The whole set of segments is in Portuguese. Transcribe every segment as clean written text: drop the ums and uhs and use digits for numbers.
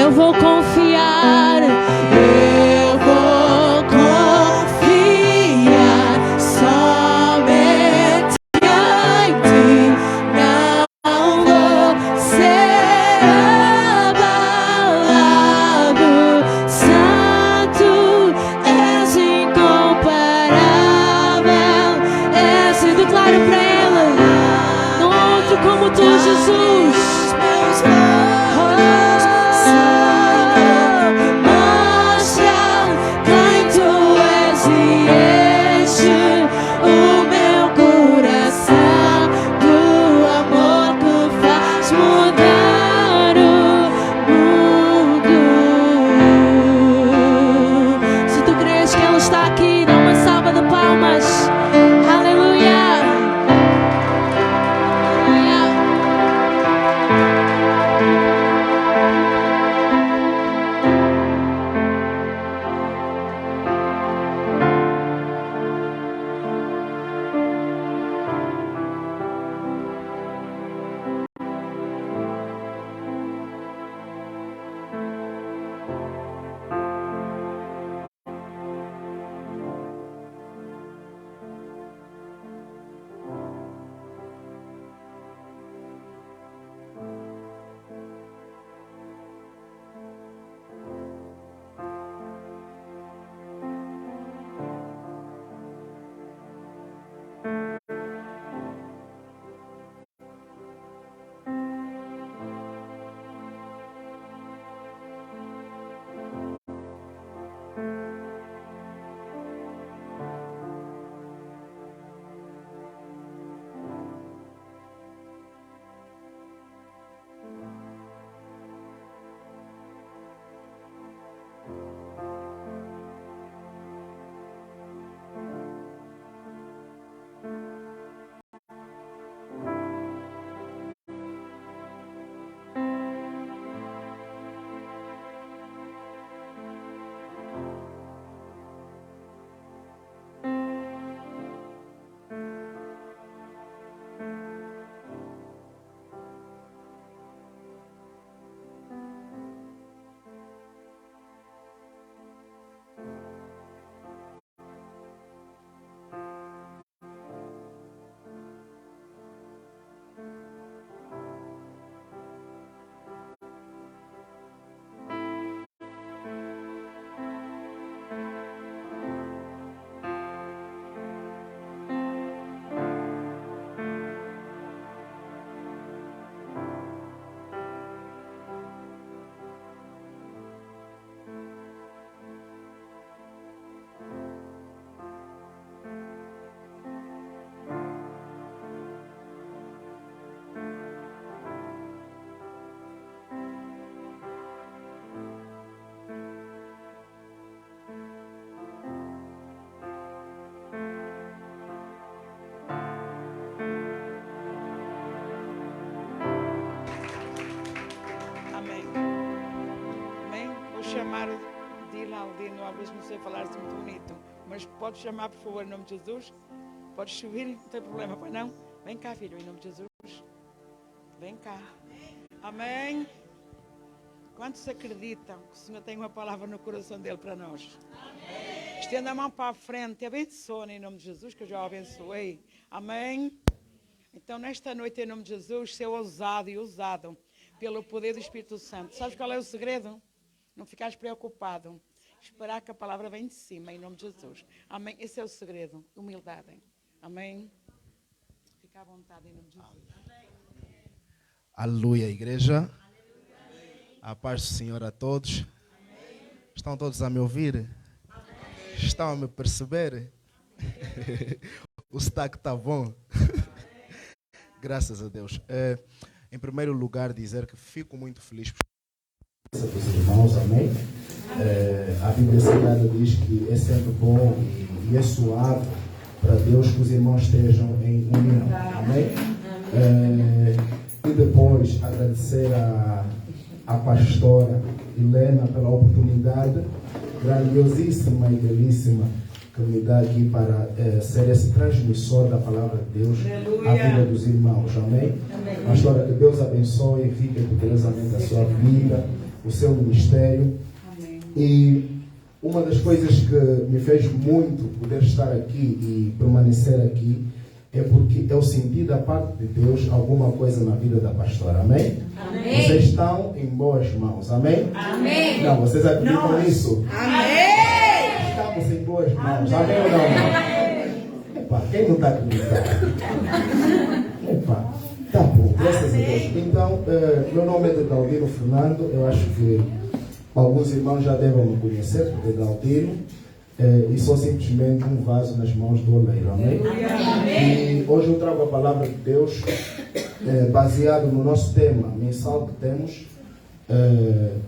Eu vou confiar, eu vou confiar somente em ti. Não vou ser abalado. Santo, és incomparável. És, e declaro para ele: não há outro como tu, Jesus. Não sei falar assim muito bonito, mas pode chamar, por favor, em nome de Jesus. Pode subir, não tem problema, pois não? Vem cá, filho, em nome de Jesus. Vem cá. Amém. Quantos acreditam que o Senhor tem uma palavra no coração dele para nós? Amém. Estenda a mão para a frente e abençoa em nome de Jesus, que eu já o abençoei. Amém. Então, nesta noite, em nome de Jesus, ser ousado e usado pelo poder do Espírito Santo. Sabes qual é o segredo? Não ficares preocupado. Esperar que a palavra venha de cima, em nome de Jesus. Amém. Esse é o segredo. Humildade. Amém. Fica à vontade, em nome de Jesus. Amém. Aleluia, igreja. A paz do Senhor a todos. Amém. Estão todos a me ouvir? Amém. Estão a me perceber? O sotaque está bom. Graças a Deus. Em primeiro lugar, dizer que fico muito feliz por dos irmãos, amém? A Bíblia Sagrada diz que é sempre bom e é suave para Deus que os irmãos estejam em união, amém? E depois agradecer a pastora Helena pela oportunidade grandiosíssima e belíssima que me dá aqui para ser esse transmissor da palavra de Deus à vida dos irmãos, amém? Pastora, que Deus abençoe e fique poderosamente a sua vida. o seu ministério. Amém. E uma das coisas que me fez muito poder estar aqui e permanecer aqui é porque eu senti da parte de Deus alguma coisa na vida da pastora. Amém? Amém. Vocês estão em boas mãos. Amém? Amém. Não, vocês acreditam nisso? Amém. Estamos em boas mãos. Amém ou não? Epa, quem não está acreditando? Epa, tá bom, graças a Deus. Então, meu nome é Dedaldino Fernando. Eu acho que alguns irmãos já devem me conhecer por Dedaldino. E sou simplesmente um vaso nas mãos do oleiro. Amém? E hoje eu trago a palavra de Deus baseado no nosso tema mensal que temos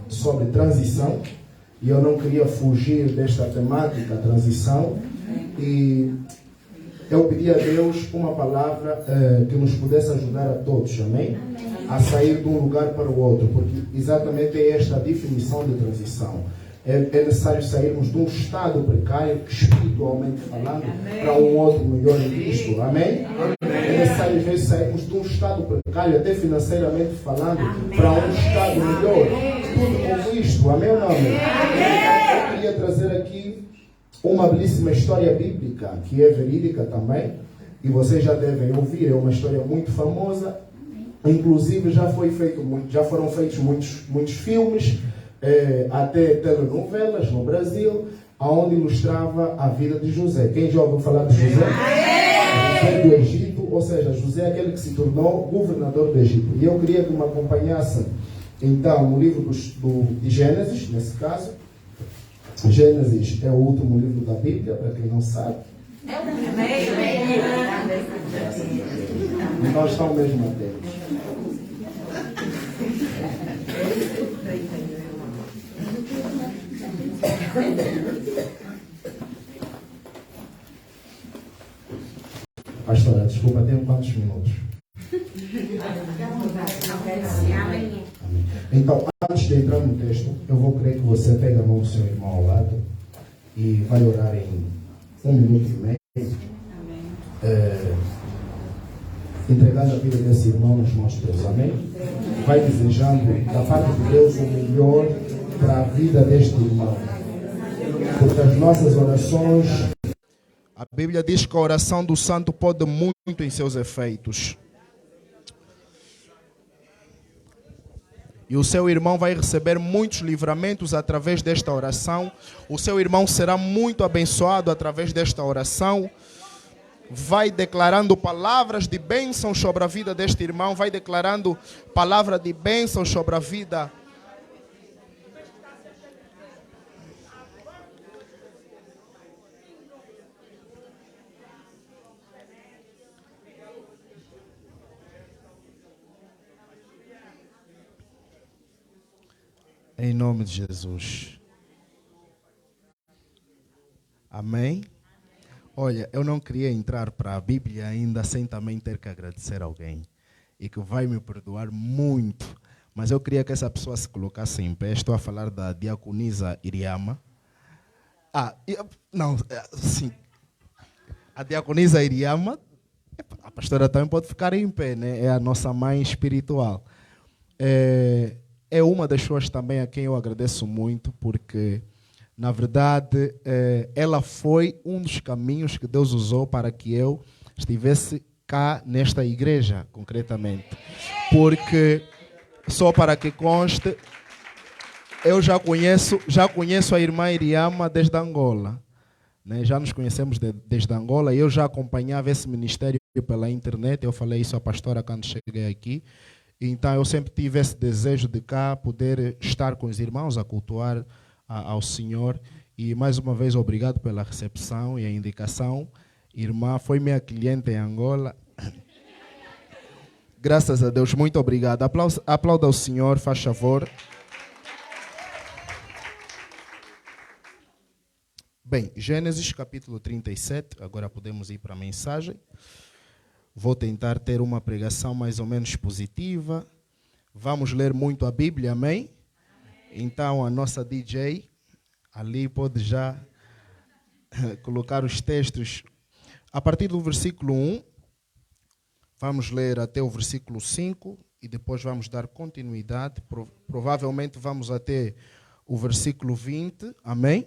sobre transição. E eu não queria fugir desta temática, transição. E eu pedi a Deus uma palavra que nos pudesse ajudar a todos, amém? A sair de um lugar para o outro, porque exatamente é esta a definição de transição. É necessário sairmos de um estado precário, espiritualmente falando, para um outro melhor em Cristo, amém? É necessário às vezes sairmos de um estado precário, até financeiramente falando, para um estado melhor. Tudo com isto, amém ou não? Amém? Eu queria trazer aqui uma belíssima história bíblica, que é verídica também, e vocês já devem ouvir, é uma história muito famosa, inclusive já foram feitos muitos filmes, até telenovelas no Brasil, onde ilustrava a vida de José. Quem já ouviu falar de José? José do Egito, ou seja, José é aquele que se tornou governador do Egito. E eu queria que me acompanhassem, então, no livro de Gênesis, nesse caso. Gênesis é o último livro da Bíblia, para quem não sabe. E nós estamos mesmo atentos. Pastora, desculpa, tenho quantos minutos? Amém. Então, antes de entrar no texto, eu vou querer que você pegue a mão do seu irmão ao lado e vai orar em 1 minuto e meio. Entregando a vida desse irmão nas mãos de Deus. Amém? Vai desejando da parte de Deus o melhor para a vida deste irmão. Porque as nossas orações... A Bíblia diz que a oração do santo pode muito em seus efeitos. E o seu irmão vai receber muitos livramentos através desta oração. O seu irmão será muito abençoado através desta oração. Vai declarando palavras de bênção sobre a vida deste irmão. Vai declarando palavra de bênção sobre a vida. Em nome de Jesus. Amém? Olha, eu não queria entrar para a Bíblia ainda sem também ter que agradecer a alguém. E que vai me perdoar muito. Mas eu queria que essa pessoa se colocasse em pé. Estou a falar da diaconisa Iriama. Sim. A diaconisa Iriama, a pastora também pode ficar em pé, né? É a nossa mãe espiritual. É uma das pessoas também a quem eu agradeço muito, porque, na verdade, ela foi um dos caminhos que Deus usou para que eu estivesse cá nesta igreja, concretamente. Porque, só para que conste, eu já conheço a irmã Iriama desde Angola. Né? Já nos conhecemos desde Angola e eu já acompanhava esse ministério pela internet. Eu falei isso à pastora quando cheguei aqui. Então eu sempre tive esse desejo de cá poder estar com os irmãos a cultuar ao Senhor. E mais uma vez obrigado pela recepção e a indicação. Irmã, foi minha cliente em Angola. Graças a Deus, muito obrigado. Aplauda ao Senhor, faz favor. Bem, Gênesis capítulo 37, agora podemos ir para a mensagem. Vou tentar ter uma pregação mais ou menos positiva. Vamos ler muito a Bíblia, amém? Então a nossa DJ ali pode já colocar os textos. A partir do versículo 1, vamos ler até o versículo 5 e depois vamos dar continuidade. Provavelmente vamos até o versículo 20, amém?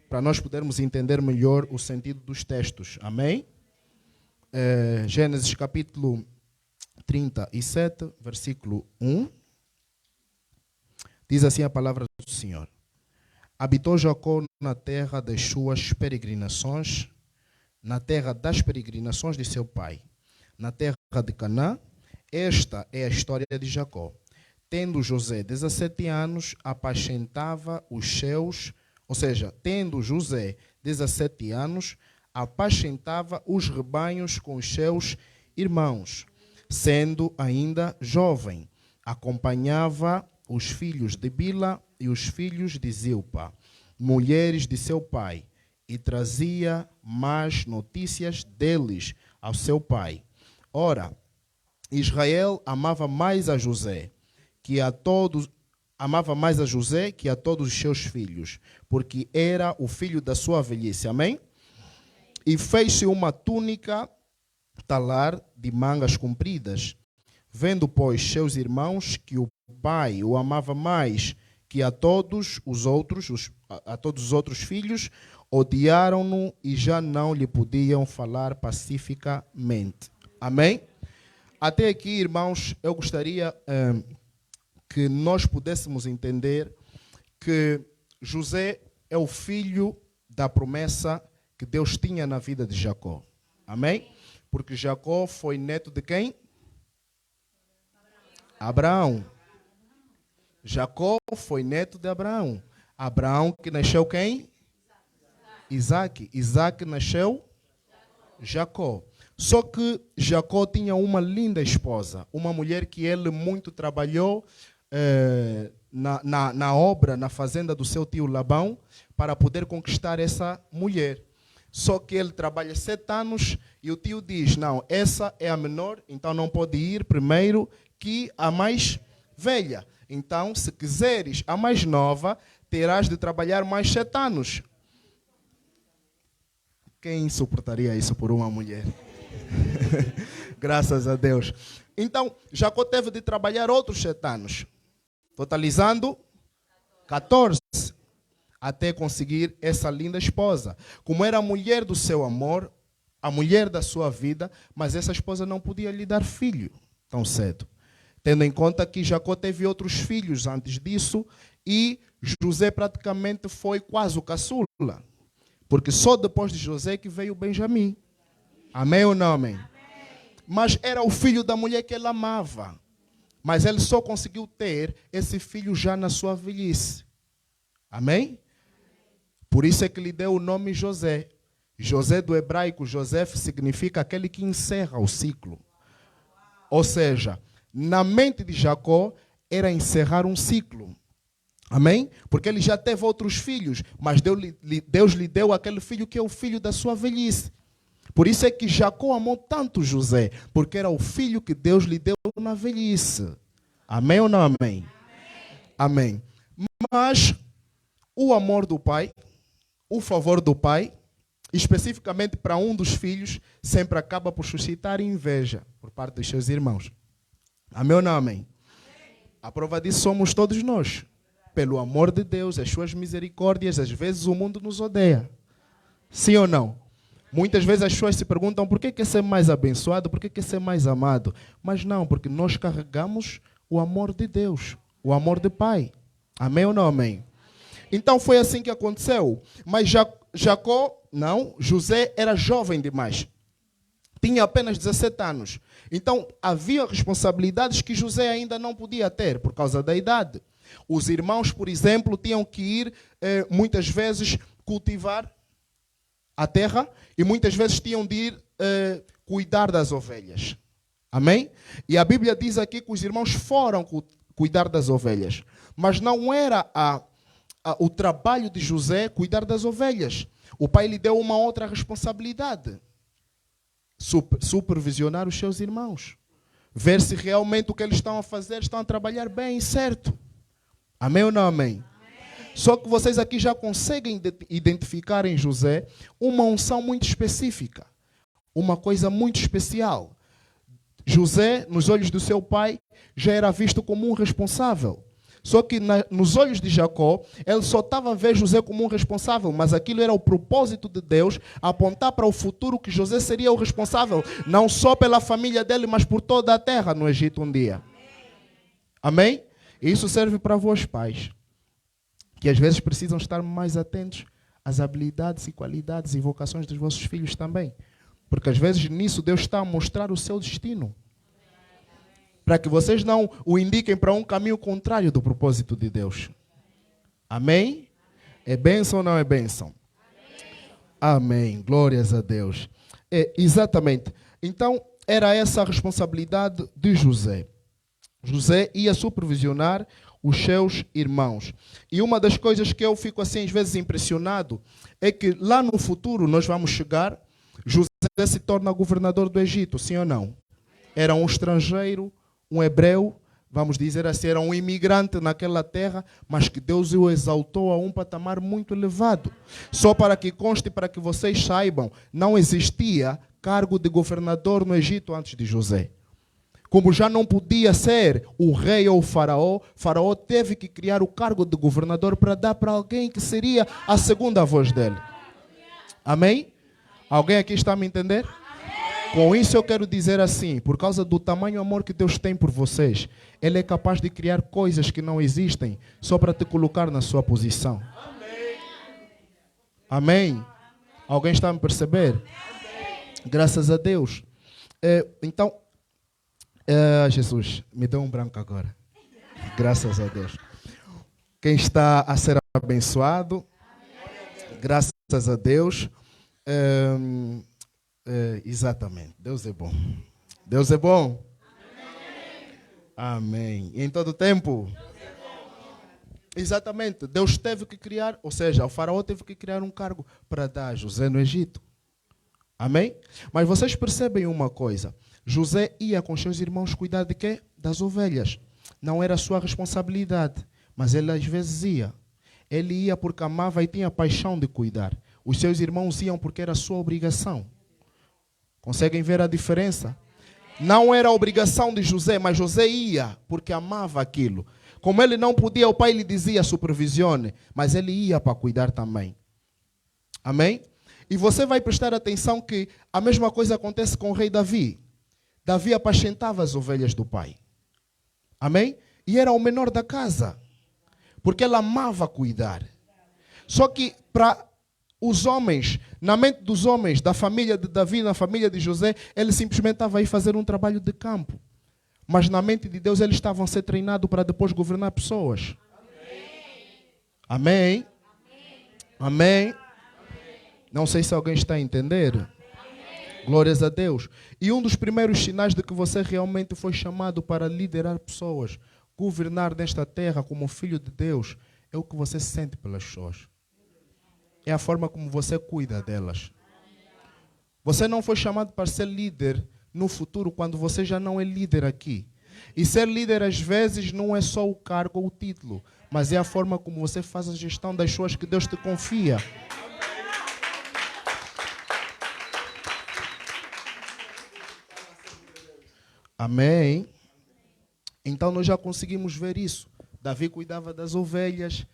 Para nós podermos entender melhor o sentido dos textos, amém? Gênesis capítulo 37, versículo 1. Diz assim a palavra do Senhor. Habitou Jacó na terra das suas peregrinações, na terra das peregrinações de seu pai, na terra de Canaã. Esta é a história de Jacó. Tendo José 17 anos, apacentava os seus, ou seja, tendo José 17 anos, apacentava os rebanhos com os seus irmãos. Sendo ainda jovem, acompanhava os filhos de Bila e os filhos de Zilpa, mulheres de seu pai, e trazia más notícias deles ao seu pai. Ora, Israel amava mais a José que a todos os seus filhos, porque era o filho da sua velhice. Amém? E fez-se uma túnica talar de mangas compridas. Vendo, pois, seus irmãos que o pai o amava mais que a todos os outros filhos, odiaram-no e já não lhe podiam falar pacificamente. Amém? Até aqui, irmãos, eu gostaria que nós pudéssemos entender que José é o filho da promessa que Deus tinha na vida de Jacó. Amém? Porque Jacó foi neto de quem? Abraão. Jacó foi neto de Abraão. Abraão que nasceu quem? Isaac. Isaac nasceu Jacó. Só que Jacó tinha uma linda esposa, uma mulher que ele muito trabalhou na obra, na fazenda do seu tio Labão, para poder conquistar essa mulher. Só que ele trabalha 7 anos e o tio diz, não, essa é a menor, então não pode ir primeiro que a mais velha. Então, se quiseres a mais nova, terás de trabalhar mais 7 anos. Quem suportaria isso por uma mulher? Graças a Deus. Então, Jacó teve de trabalhar outros 7 anos, totalizando 14, até conseguir essa linda esposa. Como era a mulher do seu amor, a mulher da sua vida, mas essa esposa não podia lhe dar filho tão cedo. Tendo em conta que Jacó teve outros filhos antes disso e José praticamente foi quase o caçula. Porque só depois de José que veio Benjamim. Amém ou não amém? Mas era o filho da mulher que ele amava. Mas ele só conseguiu ter esse filho já na sua velhice. Amém? Por isso é que lhe deu o nome José. José do hebraico, José significa aquele que encerra o ciclo. Ou seja, na mente de Jacó era encerrar um ciclo. Amém? Porque ele já teve outros filhos, mas Deus lhe deu aquele filho que é o filho da sua velhice. Por isso é que Jacó amou tanto José, porque era o filho que Deus lhe deu na velhice. Amém ou não amém? Amém. Mas o amor do pai, o favor do pai, especificamente para um dos filhos, sempre acaba por suscitar inveja por parte dos seus irmãos. Amém ou não amém? A prova disso somos todos nós. Pelo amor de Deus, as suas misericórdias, às vezes o mundo nos odeia. Sim ou não? Muitas vezes as pessoas se perguntam por que quer ser mais abençoado, por que quer ser mais amado. Mas não, porque nós carregamos o amor de Deus, o amor do Pai. Amém ou não amém? Então foi assim que aconteceu. Mas José era jovem demais. Tinha apenas 17 anos. Então havia responsabilidades que José ainda não podia ter por causa da idade. Os irmãos, por exemplo, tinham que ir muitas vezes cultivar a terra e muitas vezes tinham de ir cuidar das ovelhas. Amém? E a Bíblia diz aqui que os irmãos foram cuidar das ovelhas. Mas não era o trabalho de José cuidar das ovelhas. O pai lhe deu uma outra responsabilidade. Supervisionar os seus irmãos. Ver se realmente o que eles estão a fazer, estão a trabalhar bem e certo. Amém ou não amém? Só que vocês aqui já conseguem identificar em José uma unção muito específica. Uma coisa muito especial. José, nos olhos do seu pai, já era visto como um responsável. Só que nos olhos de Jacó, ele só estava a ver José como um responsável, mas aquilo era o propósito de Deus, apontar para o futuro que José seria o responsável, não só pela família dele, mas por toda a terra no Egito um dia. Amém? E isso serve para vós pais, que às vezes precisam estar mais atentos às habilidades e qualidades e vocações dos vossos filhos também. Porque às vezes nisso Deus está a mostrar o seu destino. Para que vocês não o indiquem para um caminho contrário do propósito de Deus. Amém? É bênção ou não é bênção? Amém. Glórias a Deus. Exatamente. Então, era essa a responsabilidade de José. José ia supervisionar os seus irmãos. E uma das coisas que eu fico assim às vezes impressionado é que lá no futuro nós vamos chegar, José se torna governador do Egito, sim ou não? Era um estrangeiro, um hebreu, vamos dizer assim, era um imigrante naquela terra, mas que Deus o exaltou a um patamar muito elevado. Só para que conste, para que vocês saibam, não existia cargo de governador no Egito antes de José. Como já não podia ser o rei ou o faraó, Faraó teve que criar o cargo de governador para dar para alguém que seria a segunda voz dele. Amém? Alguém aqui está a me entender? Com isso eu quero dizer assim, por causa do tamanho amor que Deus tem por vocês, Ele é capaz de criar coisas que não existem só para te colocar na sua posição. Amém? Alguém está a me perceber? Graças a Deus. Então, Jesus, me deu um branco agora. Graças a Deus. Quem está a ser abençoado, graças a Deus. Exatamente. Deus é bom. Deus é bom. Amém. E em todo tempo. Exatamente. Deus teve que criar, ou seja, o faraó teve que criar um cargo para dar a José no Egito. Amém? Mas vocês percebem uma coisa. José ia com seus irmãos cuidar de quê? Das ovelhas. Não era sua responsabilidade, mas ele às vezes ia. Ele ia porque amava e tinha paixão de cuidar. Os seus irmãos iam porque era sua obrigação. Conseguem ver a diferença? Não era a obrigação de José, mas José ia porque amava aquilo. Como ele não podia, o pai lhe dizia supervisione, mas ele ia para cuidar também. Amém? E você vai prestar atenção que a mesma coisa acontece com o rei Davi. Davi apacentava as ovelhas do pai. Amém? E era o menor da casa. Porque ele amava cuidar. Só que para os homens, na mente dos homens, da família de Davi, na família de José, ele simplesmente estava aí fazer um trabalho de campo. Mas na mente de Deus, eles estavam a ser treinados para depois governar pessoas. Amém? Amém? Não sei se alguém está a entender. Glórias a Deus. E um dos primeiros sinais de que você realmente foi chamado para liderar pessoas, governar nesta terra como filho de Deus, é o que você sente pelas pessoas. É a forma como você cuida delas. Você não foi chamado para ser líder no futuro quando você já não é líder aqui. E ser líder às vezes não é só o cargo ou o título, mas é a forma como você faz a gestão das pessoas que Deus te confia. Amém? Então nós já conseguimos ver isso. Davi cuidava das ovelhas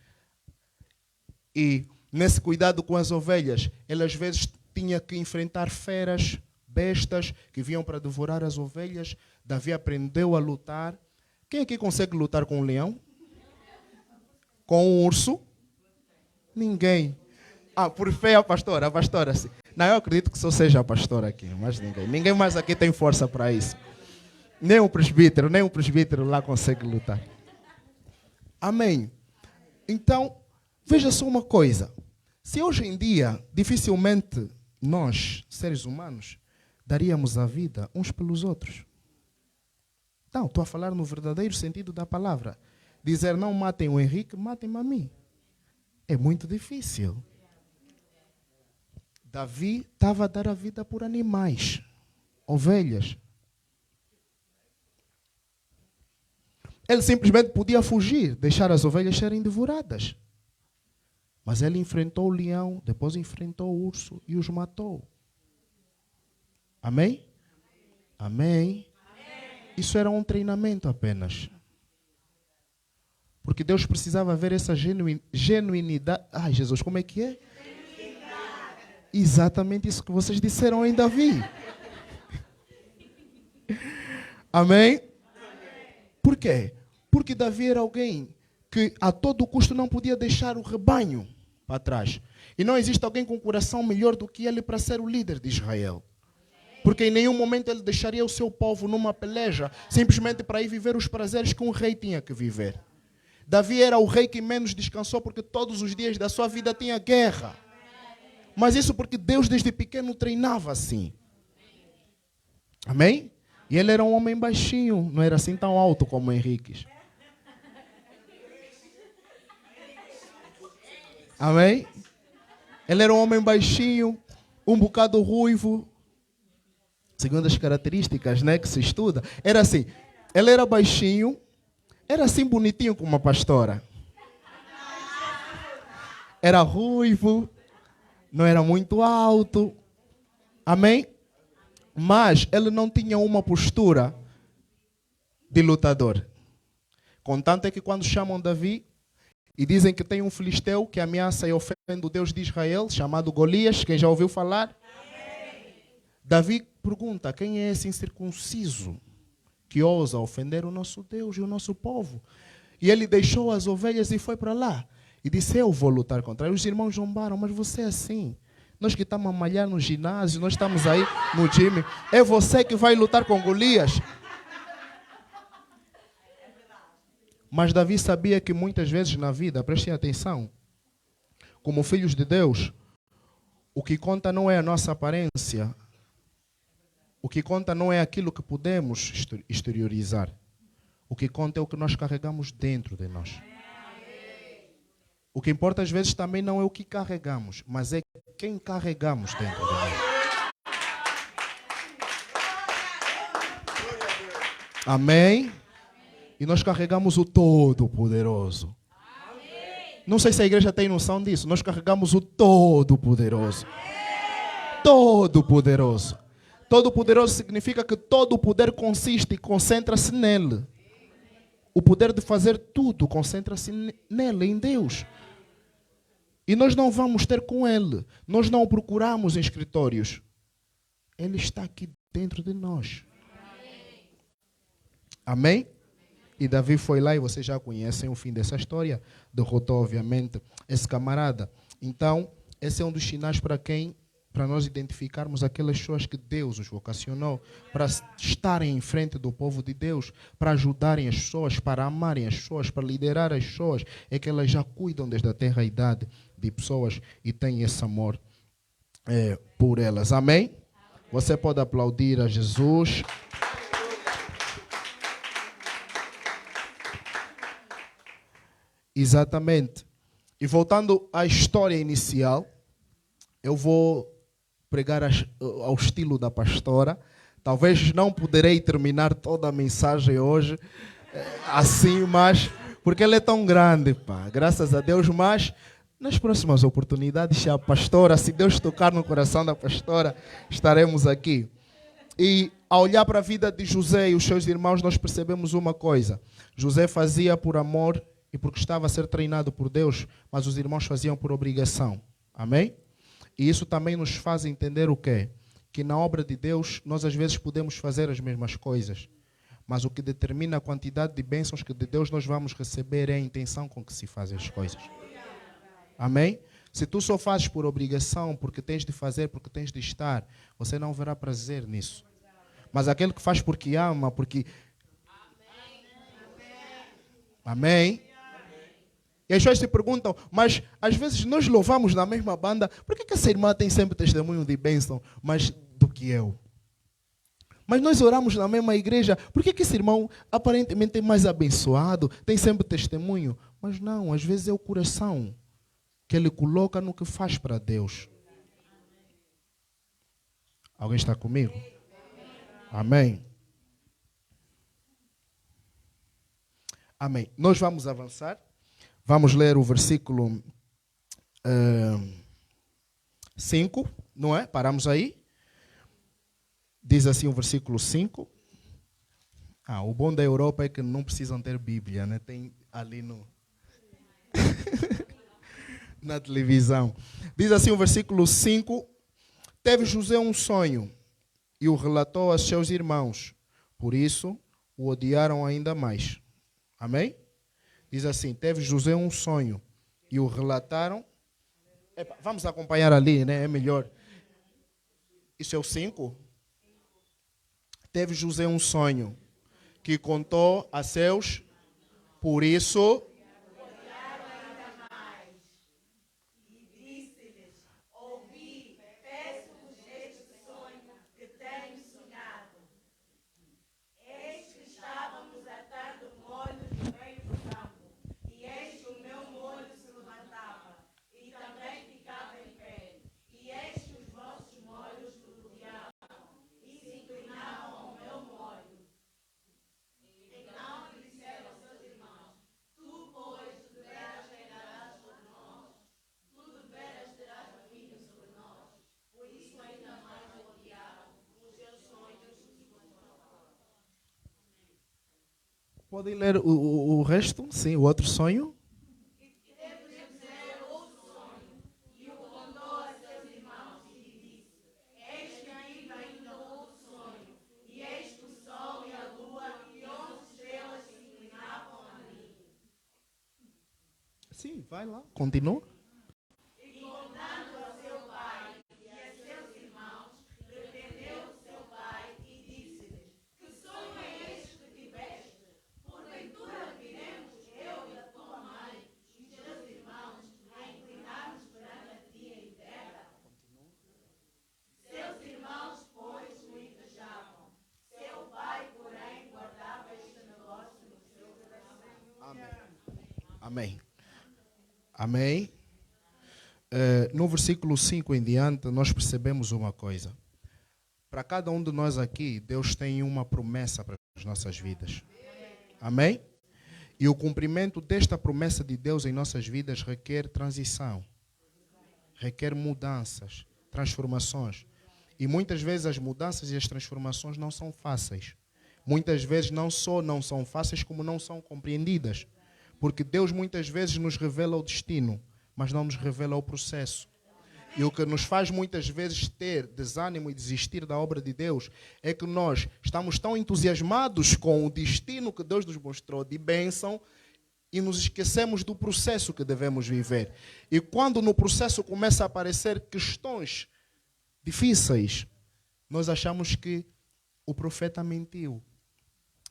e nesse cuidado com as ovelhas, ele às vezes tinha que enfrentar feras, bestas que vinham para devorar as ovelhas. Davi aprendeu a lutar. Quem aqui consegue lutar com um leão? Com um urso? Ninguém. Por fé a pastora sim. Não, eu acredito que só seja a pastora aqui, mas ninguém. Ninguém mais aqui tem força para isso. Nem um presbítero lá consegue lutar. Amém. Então, veja só uma coisa. Se hoje em dia, dificilmente nós, seres humanos, daríamos a vida uns pelos outros. Não, estou a falar no verdadeiro sentido da palavra. Dizer não matem o Henrique, matem-me a mim. É muito difícil. Davi estava a dar a vida por animais, ovelhas. Ele simplesmente podia fugir, deixar as ovelhas serem devoradas. Mas ele enfrentou o leão, depois enfrentou o urso e os matou. Amém? Amém. Isso era um treinamento apenas. Porque Deus precisava ver essa genuinidade. Ai, Jesus, como é que é? Exatamente isso que vocês disseram em Davi. Amém? Por quê? Porque Davi era alguém que a todo custo não podia deixar o rebanho para trás. E não existe alguém com um coração melhor do que ele para ser o líder de Israel. Porque em nenhum momento ele deixaria o seu povo numa peleja, simplesmente para ir viver os prazeres que um rei tinha que viver. Davi era o rei que menos descansou porque todos os dias da sua vida tinha guerra. Mas isso porque Deus desde pequeno treinava assim. Amém? E ele era um homem baixinho, não era assim tão alto como Henrique. Amém? Ele era um homem baixinho, um bocado ruivo, segundo as características, né, que se estuda. Era assim, ele era baixinho, era assim bonitinho como uma pastora. Era ruivo, não era muito alto. Amém? Mas ele não tinha uma postura de lutador. Contanto é que quando chamam Davi e dizem que tem um filisteu que ameaça e ofende o Deus de Israel, chamado Golias, quem já ouviu falar? Davi pergunta, quem é esse incircunciso que ousa ofender o nosso Deus e o nosso povo? E ele deixou as ovelhas e foi para lá. E disse, eu vou lutar contra ele. Os irmãos zombaram, mas você é assim. Nós que estamos a malhar no ginásio, nós estamos aí no time. É você que vai lutar com Golias. Mas Davi sabia que muitas vezes na vida, prestem atenção, como filhos de Deus, o que conta não é a nossa aparência. O que conta não é aquilo que podemos exteriorizar. O que conta é o que nós carregamos dentro de nós. O que importa às vezes também não é o que carregamos, mas é quem carregamos dentro de nós. Amém? E nós carregamos o Todo-Poderoso. Não sei se a igreja tem noção disso. Nós carregamos o Todo-Poderoso. Todo-Poderoso. Todo-Poderoso significa que todo o poder consiste e concentra-se nele. O poder de fazer tudo concentra-se nele, em Deus. E nós não vamos ter com ele. Nós não o procuramos em escritórios. Ele está aqui dentro de nós. Amém? E Davi foi lá e vocês já conhecem o fim dessa história. Derrotou, obviamente, esse camarada. Então, esse é um dos sinais para nós identificarmos aquelas pessoas que Deus os vocacionou para estarem em frente do povo de Deus, para ajudarem as pessoas, para amarem as pessoas, para liderar as pessoas. É que elas já cuidam desde a tenra idade de pessoas e têm esse amor por elas. Amém? Você pode aplaudir a Jesus. Exatamente. E voltando à história inicial, eu vou pregar ao estilo da pastora. Talvez não poderei terminar toda a mensagem hoje assim, mas porque ela é tão grande, pá, graças a Deus. Mas nas próximas oportunidades, se a pastora, se Deus tocar no coração da pastora, estaremos aqui. E ao olhar para a vida de José e os seus irmãos, nós percebemos uma coisa. José fazia por amor e porque estava a ser treinado por Deus, mas os irmãos faziam por obrigação. Amém? E isso também nos faz entender o quê? Que na obra de Deus, nós às vezes podemos fazer as mesmas coisas, mas o que determina a quantidade de bênçãos que de Deus nós vamos receber é a intenção com que se fazem as coisas. Amém? Se tu só fazes por obrigação, porque tens de fazer, porque tens de estar, você não verá prazer nisso. Mas aquele que faz porque ama, porque... Amém? E as pessoas se perguntam, mas às vezes nós louvamos na mesma banda, por que essa irmã tem sempre testemunho de bênção, mas do que eu? Mas nós oramos na mesma igreja, por que esse irmão aparentemente é mais abençoado, tem sempre testemunho? Mas não, às vezes é o coração que ele coloca no que faz para Deus. Alguém está comigo? Amém? Amém. Nós vamos avançar. Vamos ler o versículo 5, não é? Paramos aí. Diz assim o versículo 5. O bom da Europa é que não precisam ter Bíblia, né? Tem ali no na televisão. Diz assim o versículo 5: Teve José um sonho e o relatou a seus irmãos. Por isso, o odiaram ainda mais. Amém? Diz assim, teve José um sonho e o relataram. Vamos acompanhar ali, né? É melhor. Isso é o 5? Teve José um sonho que contou a seus, por isso... Podem ler o resto? Sim, o outro sonho. Sim, vai lá. Continua. Amém. Amém. No versículo 5 em diante, nós percebemos uma coisa. Para cada um de nós aqui, Deus tem uma promessa para as nossas vidas. Amém? E o cumprimento desta promessa de Deus em nossas vidas requer transição, requer mudanças, transformações. E muitas vezes as mudanças e as transformações não são fáceis. Muitas vezes não só não são fáceis, como não são compreendidas. Porque Deus muitas vezes nos revela o destino, mas não nos revela o processo. E o que nos faz muitas vezes ter desânimo e desistir da obra de Deus é que nós estamos tão entusiasmados com o destino que Deus nos mostrou de bênção e nos esquecemos do processo que devemos viver. E quando no processo começa a aparecer questões difíceis, nós achamos que o profeta mentiu.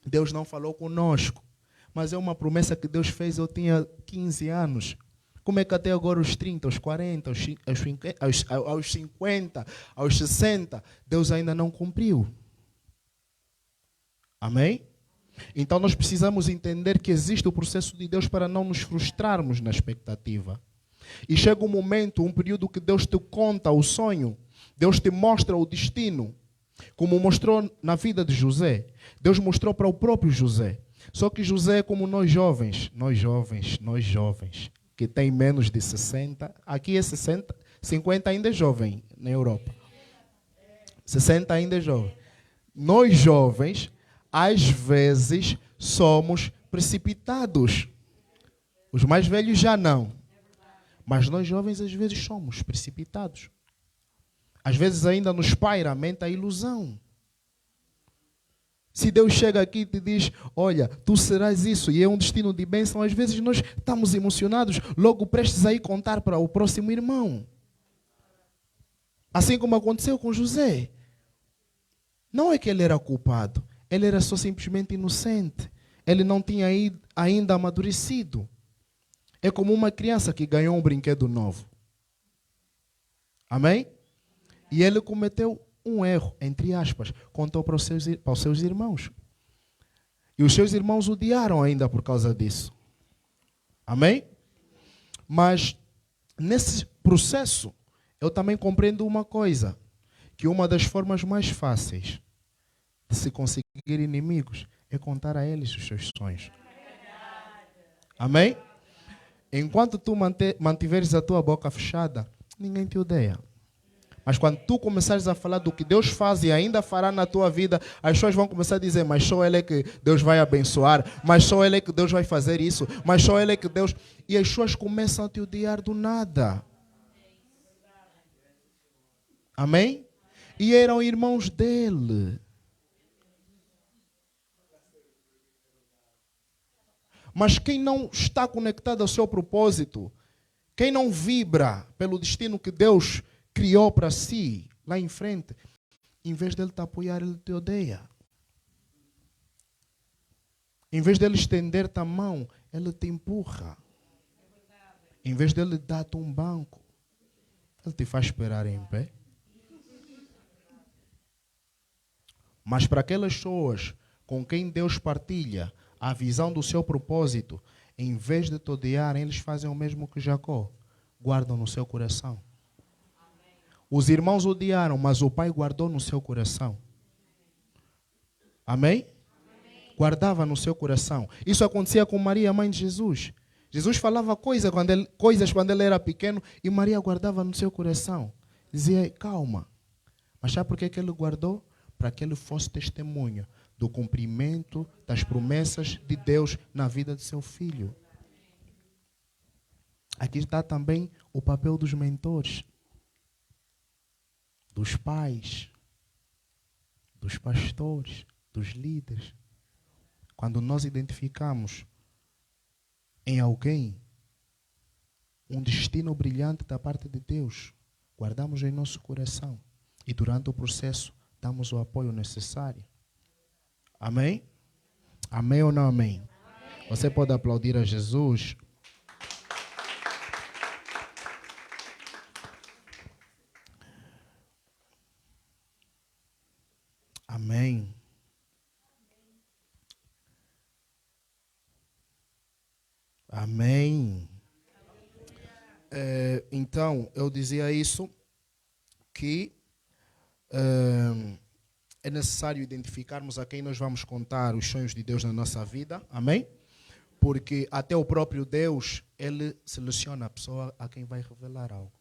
Deus não falou conosco. Mas é uma promessa que Deus fez, eu tinha 15 anos. Como é que até agora os 30, aos 40, aos 50, aos 60, Deus ainda não cumpriu? Amém? Então nós precisamos entender que existe o processo de Deus para não nos frustrarmos na expectativa. E chega um momento, um período que Deus te conta o sonho, Deus te mostra o destino, como mostrou na vida de José. Deus mostrou para o próprio José. Só que José é como nós jovens, que tem menos de 60, aqui é 60, 50 ainda é jovem na Europa. 60 ainda é jovem. Nós jovens, às vezes, somos precipitados. Os mais velhos já não. Mas nós jovens, às vezes, somos precipitados. Às vezes ainda nos paira a mente a ilusão. Se Deus chega aqui e te diz, olha, tu serás isso, e é um destino de bênção, às vezes nós estamos emocionados, logo prestes a ir contar para o próximo irmão. Assim como aconteceu com José. Não é que ele era culpado, ele era só simplesmente inocente. Ele não tinha ainda amadurecido. É como uma criança que ganhou um brinquedo novo. Amém? E ele cometeu um erro, entre aspas, contou para os seus irmãos. E os seus irmãos odiaram ainda por causa disso. Amém? Mas, nesse processo, eu também compreendo uma coisa, que uma das formas mais fáceis de se conseguir inimigos é contar a eles os seus sonhos. Amém? Enquanto tu mantiveres a tua boca fechada, ninguém te odeia. Mas quando tu começares a falar do que Deus faz e ainda fará na tua vida, as pessoas vão começar a dizer, mas só Ele é que Deus vai abençoar, mas só Ele é que Deus vai fazer isso, mas só Ele é que Deus... E as pessoas começam a te odiar do nada. Amém? E eram irmãos dele. Mas quem não está conectado ao seu propósito, quem não vibra pelo destino que Deus criou para si, lá em frente, em vez dele te apoiar, ele te odeia. Em vez dele estender-te a mão, ele te empurra. Em vez dele dar-te um banco, ele te faz esperar em pé. Mas para aquelas pessoas com quem Deus partilha a visão do seu propósito, em vez de te odiarem, eles fazem o mesmo que Jacó, guardam no seu coração. Os irmãos odiaram, mas o pai guardou no seu coração. Amém? Guardava no seu coração. Isso acontecia com Maria, mãe de Jesus. Jesus falava coisas quando ele era pequeno e Maria guardava no seu coração. Dizia, calma. Mas sabe por que ele guardou? Para que ele fosse testemunha do cumprimento das promessas de Deus na vida de seu filho. Aqui está também o papel dos mentores, dos pais, dos pastores, dos líderes. Quando nós identificamos em alguém um destino brilhante da parte de Deus, guardamos em nosso coração e durante o processo damos o apoio necessário. Amém? Amém ou não amém? Amém. Você pode aplaudir a Jesus. Amém. Amém. Então, eu dizia isso, que é necessário identificarmos a quem nós vamos contar os sonhos de Deus na nossa vida. Amém? Porque até o próprio Deus, Ele seleciona a pessoa a quem vai revelar algo.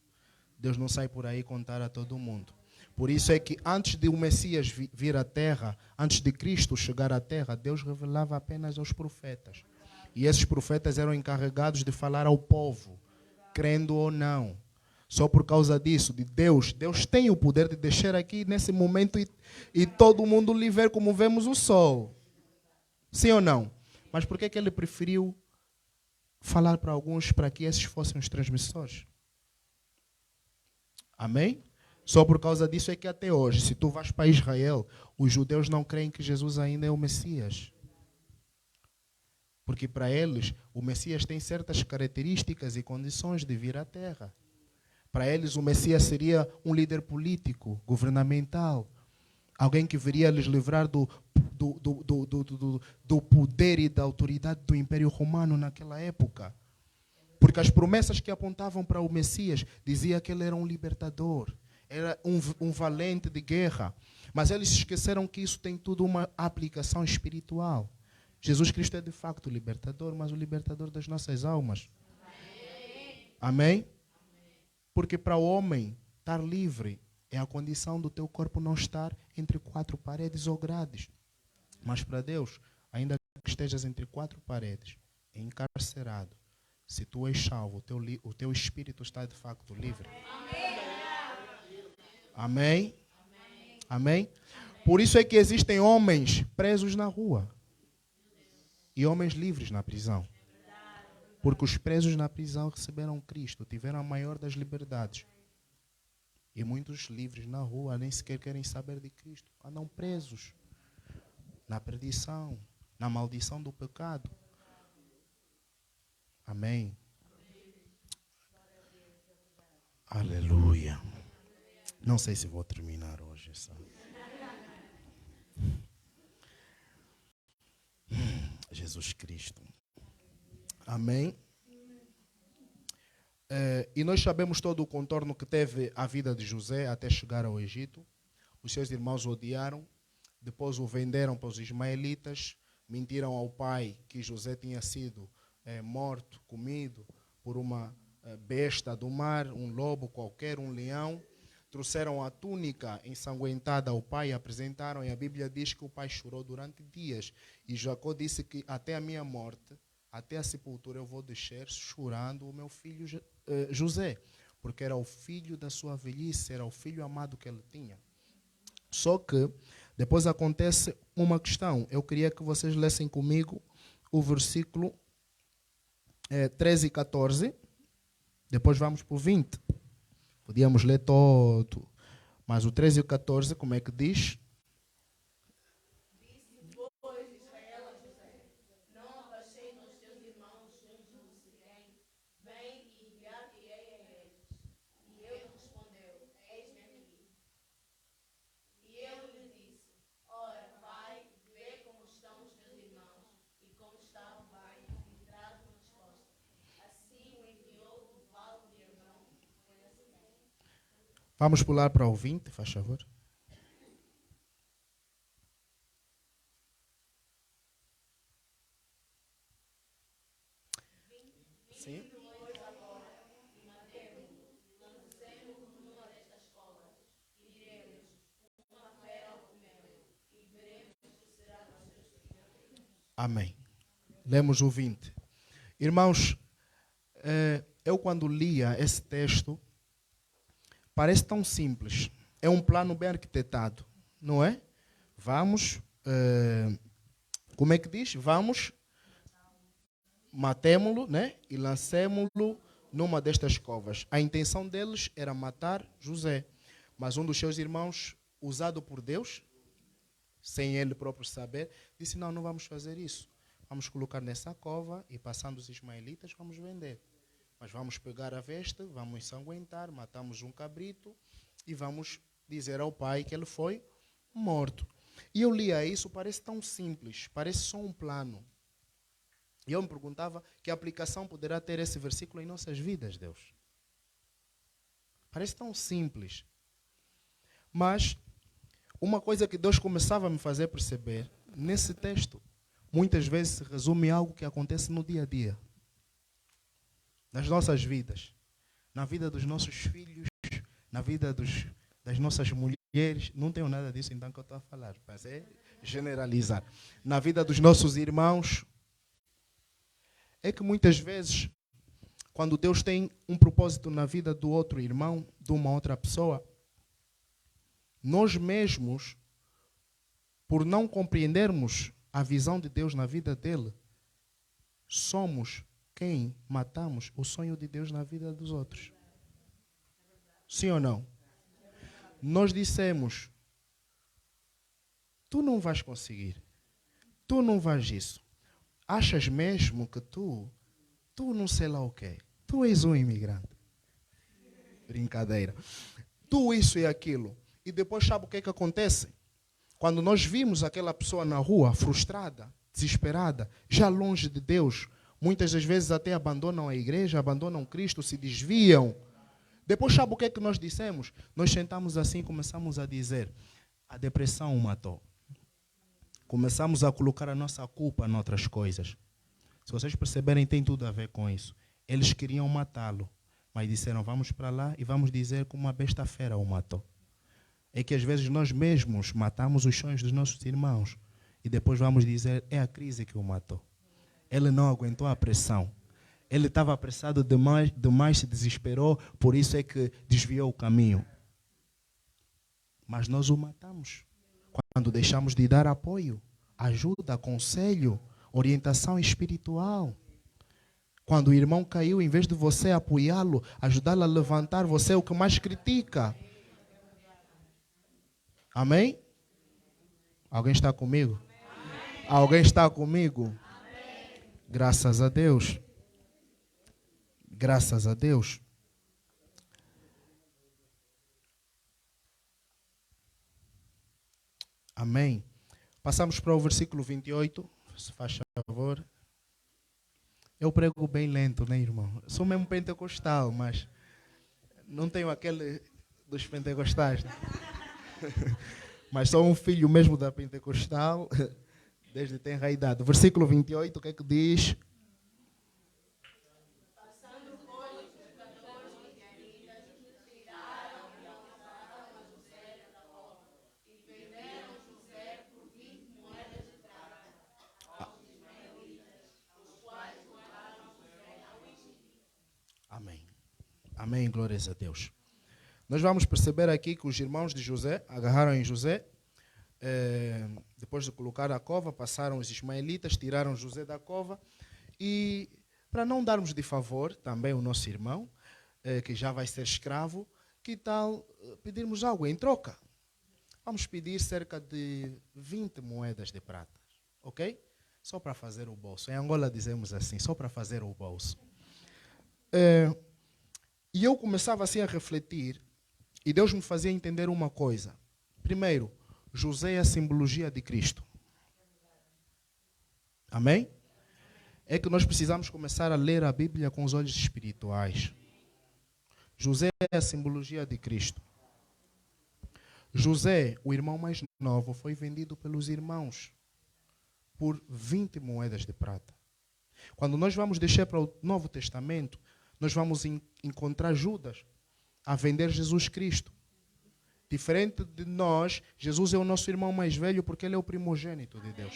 Deus não sai por aí contar a todo mundo. Por isso é que antes de o Messias vir à terra, antes de Cristo chegar à terra, Deus revelava apenas aos profetas. E esses profetas eram encarregados de falar ao povo, crendo ou não. Só por causa disso, de Deus tem o poder de descer aqui nesse momento e todo mundo lhe ver como vemos o sol. Sim ou não? Mas por que ele preferiu falar para alguns para que esses fossem os transmissores? Amém? Só por causa disso é que até hoje, se tu vais para Israel, os judeus não creem que Jesus ainda é o Messias. Porque para eles, o Messias tem certas características e condições de vir à terra. Para eles, o Messias seria um líder político, governamental. Alguém que viria lhes livrar do poder e da autoridade do Império Romano naquela época. Porque as promessas que apontavam para o Messias diziam que ele era um libertador. Era um valente de guerra. Mas eles esqueceram que isso tem tudo uma aplicação espiritual. Jesus Cristo é de facto o libertador, mas o libertador das nossas almas. Amém? Porque para o homem estar livre é a condição do teu corpo não estar entre quatro paredes ou grades. Mas para Deus, ainda que estejas entre quatro paredes, encarcerado, se tu és salvo, o teu espírito está de facto livre. Amém? Amém? Por isso é que existem homens presos na rua e homens livres na prisão. Porque os presos na prisão receberam Cristo, tiveram a maior das liberdades. E muitos livres na rua nem sequer querem saber de Cristo. Andam presos na perdição, na maldição do pecado. Amém. Aleluia. Não sei se vou terminar hoje. Jesus Cristo. Amém. E nós sabemos todo o contorno que teve a vida de José até chegar ao Egito. Os seus irmãos o odiaram, depois o venderam para os ismaelitas, mentiram ao pai que José tinha sido morto, comido por uma besta do mar, um lobo qualquer, um leão. trouxeram a túnica ensanguentada ao pai, apresentaram, e a Bíblia diz que o pai chorou durante dias. E Jacó disse que até a minha morte, até a sepultura, eu vou descer chorando o meu filho José, porque era o filho da sua velhice, era o filho amado que ele tinha. Só que depois acontece uma questão. Eu queria que vocês lessem comigo o versículo 13 e 14. Depois vamos para o 20. Podíamos ler todo. Mas o 13 e o 14, como é que diz? Vamos pular para o 20, faz favor. Sim. Amém. Lemos o 20. Irmãos, eu quando lia esse texto, parece tão simples. É um plano bem arquitetado, não é? Vamos, como é que diz? Vamos, matemo-lo, né? E lancemo-lo numa destas covas. A intenção deles era matar José. Mas um dos seus irmãos, usado por Deus, sem ele próprio saber, disse, não vamos fazer isso. Vamos colocar nessa cova e passando os ismaelitas, vamos vender. Mas vamos pegar a veste, vamos ensanguentar, matamos um cabrito e vamos dizer ao pai que ele foi morto. E eu lia isso, parece tão simples, parece só um plano. E eu me perguntava que aplicação poderá ter esse versículo em nossas vidas, Deus. Parece tão simples. Mas uma coisa que Deus começava a me fazer perceber, nesse texto, muitas vezes se resume em algo que acontece no dia a dia. Nas nossas vidas, na vida dos nossos filhos, na vida das nossas mulheres, não tenho nada disso então que eu estou a falar, mas é generalizar. Na vida dos nossos irmãos, é que muitas vezes, quando Deus tem um propósito na vida do outro irmão, de uma outra pessoa, nós mesmos, por não compreendermos a visão de Deus na vida dele, somos quem matamos o sonho de Deus na vida dos outros. Sim ou não? Nós dissemos, tu não vais conseguir, tu não vais isso. Achas mesmo que tu não sei lá o quê, tu és um imigrante. Brincadeira. Tu isso e aquilo. E depois sabe o que é que acontece? Quando nós vimos aquela pessoa na rua, frustrada, desesperada, já longe de Deus, muitas das vezes até abandonam a igreja, abandonam Cristo, se desviam. Depois sabe o que é que nós dissemos? Nós sentamos assim e começamos a dizer, a depressão o matou. Começamos a colocar a nossa culpa em outras coisas. Se vocês perceberem, tem tudo a ver com isso. Eles queriam matá-lo, mas disseram, vamos para lá e vamos dizer que uma besta fera o matou. É que às vezes nós mesmos matamos os sonhos dos nossos irmãos e depois vamos dizer, é a crise que o matou. Ele não aguentou a pressão. Ele estava apressado demais, se desesperou, por isso é que desviou o caminho. Mas nós o matamos. Quando deixamos de dar apoio, ajuda, conselho, orientação espiritual. Quando o irmão caiu, em vez de você apoiá-lo, ajudá-lo a levantar, você é o que mais critica. Amém? Alguém está comigo? Amém. Alguém está comigo? Amém. Graças a Deus. Graças a Deus. Amém. Passamos para o versículo 28, se faz favor. Eu prego bem lento, né, irmão? Sou mesmo pentecostal, mas não tenho aquele dos pentecostais. Né? Mas sou um filho mesmo da pentecostal, desde tenra idade. Versículo 28, o que é que diz? Amém. Amém, glórias a Deus. Nós vamos perceber aqui que os irmãos de José agarraram em José, depois de colocar a cova, passaram os ismaelitas, tiraram José da cova e, para não darmos de favor também o nosso irmão, que já vai ser escravo, que tal pedirmos algo em troca? Vamos pedir cerca de 20 moedas de prata, ok? Só para fazer o bolso. Em Angola dizemos assim, só para fazer o bolso. E eu começava assim a refletir, e Deus me fazia entender uma coisa. Primeiro, José é a simbologia de Cristo. Amém? É que nós precisamos começar a ler a Bíblia com os olhos espirituais. José é a simbologia de Cristo. José, o irmão mais novo, foi vendido pelos irmãos por 20 moedas de prata. Quando nós vamos descer para o Novo Testamento, nós vamos encontrar Judas a vender Jesus Cristo. Diferente de nós, Jesus é o nosso irmão mais velho porque ele é o primogênito de Deus.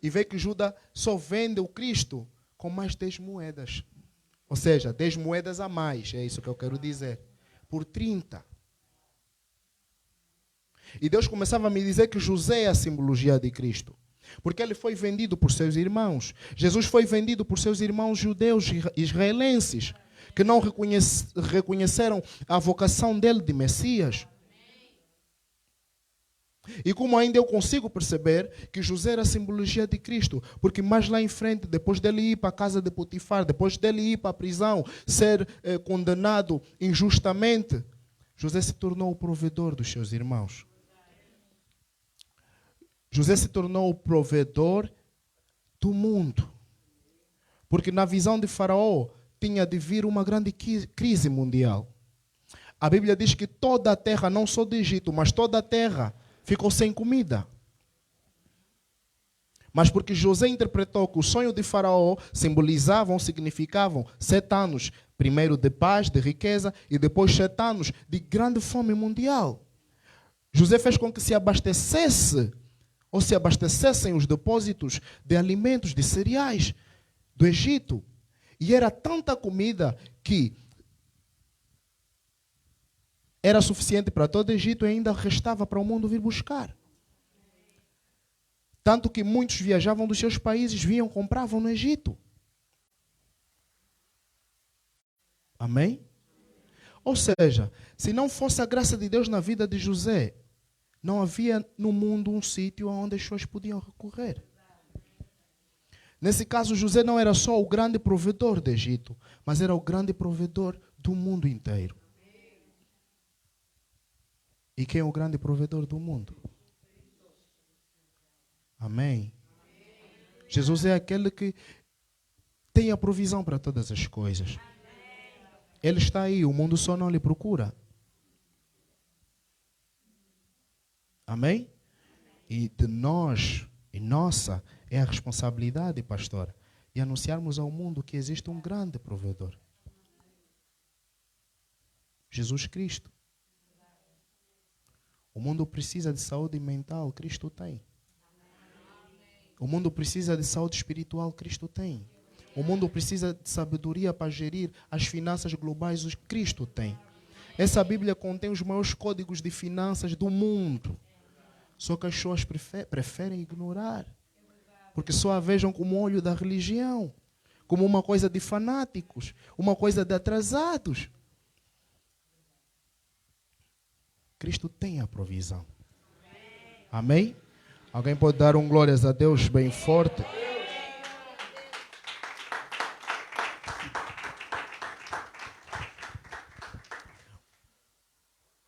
E vê que Judas só vende o Cristo com mais 10 moedas. Ou seja, 10 moedas a mais, é isso que eu quero dizer. Por 30. E Deus começava a me dizer que José é a simbologia de Cristo. Porque ele foi vendido por seus irmãos. Jesus foi vendido por seus irmãos judeus israelenses, que não reconheceram a vocação dele de Messias. E como ainda eu consigo perceber que José era a simbologia de Cristo, porque mais lá em frente, depois dele ir para a casa de Potifar, depois dele ir para a prisão, ser condenado injustamente, José se tornou o provedor dos seus irmãos. José se tornou o provedor do mundo. Porque na visão de Faraó tinha de vir uma grande crise mundial. A Bíblia diz que toda a terra, não só do Egito, mas toda a terra ficou sem comida. Mas porque José interpretou que o sonho de Faraó significavam 7 anos, primeiro de paz, de riqueza, e depois 7 anos de grande fome mundial. José fez com que se abastecessem os depósitos de alimentos, de cereais do Egito. E era tanta comida que era suficiente para todo o Egito e ainda restava para o mundo vir buscar. Tanto que muitos viajavam dos seus países, vinham, compravam no Egito. Amém? Ou seja, se não fosse a graça de Deus na vida de José, não havia no mundo um sítio onde as pessoas podiam recorrer. Nesse caso, José não era só o grande provedor do Egito, mas era o grande provedor do mundo inteiro. E quem é o grande provedor do mundo? Amém? Jesus é aquele que tem a provisão para todas as coisas. Ele está aí, o mundo só não lhe procura. Amém? E de nós, e nossa, é a responsabilidade, pastor, de anunciarmos ao mundo que existe um grande provedor. Jesus Cristo. O mundo precisa de saúde mental, Cristo tem. O mundo precisa de saúde espiritual, Cristo tem. O mundo precisa de sabedoria para gerir as finanças globais, Cristo tem. Essa Bíblia contém os maiores códigos de finanças do mundo. Só que as pessoas preferem ignorar. Porque só a vejam como olho da religião. Como uma coisa de fanáticos. Uma coisa de atrasados. Cristo tem a provisão. Amém? Alguém pode dar um glórias a Deus bem forte?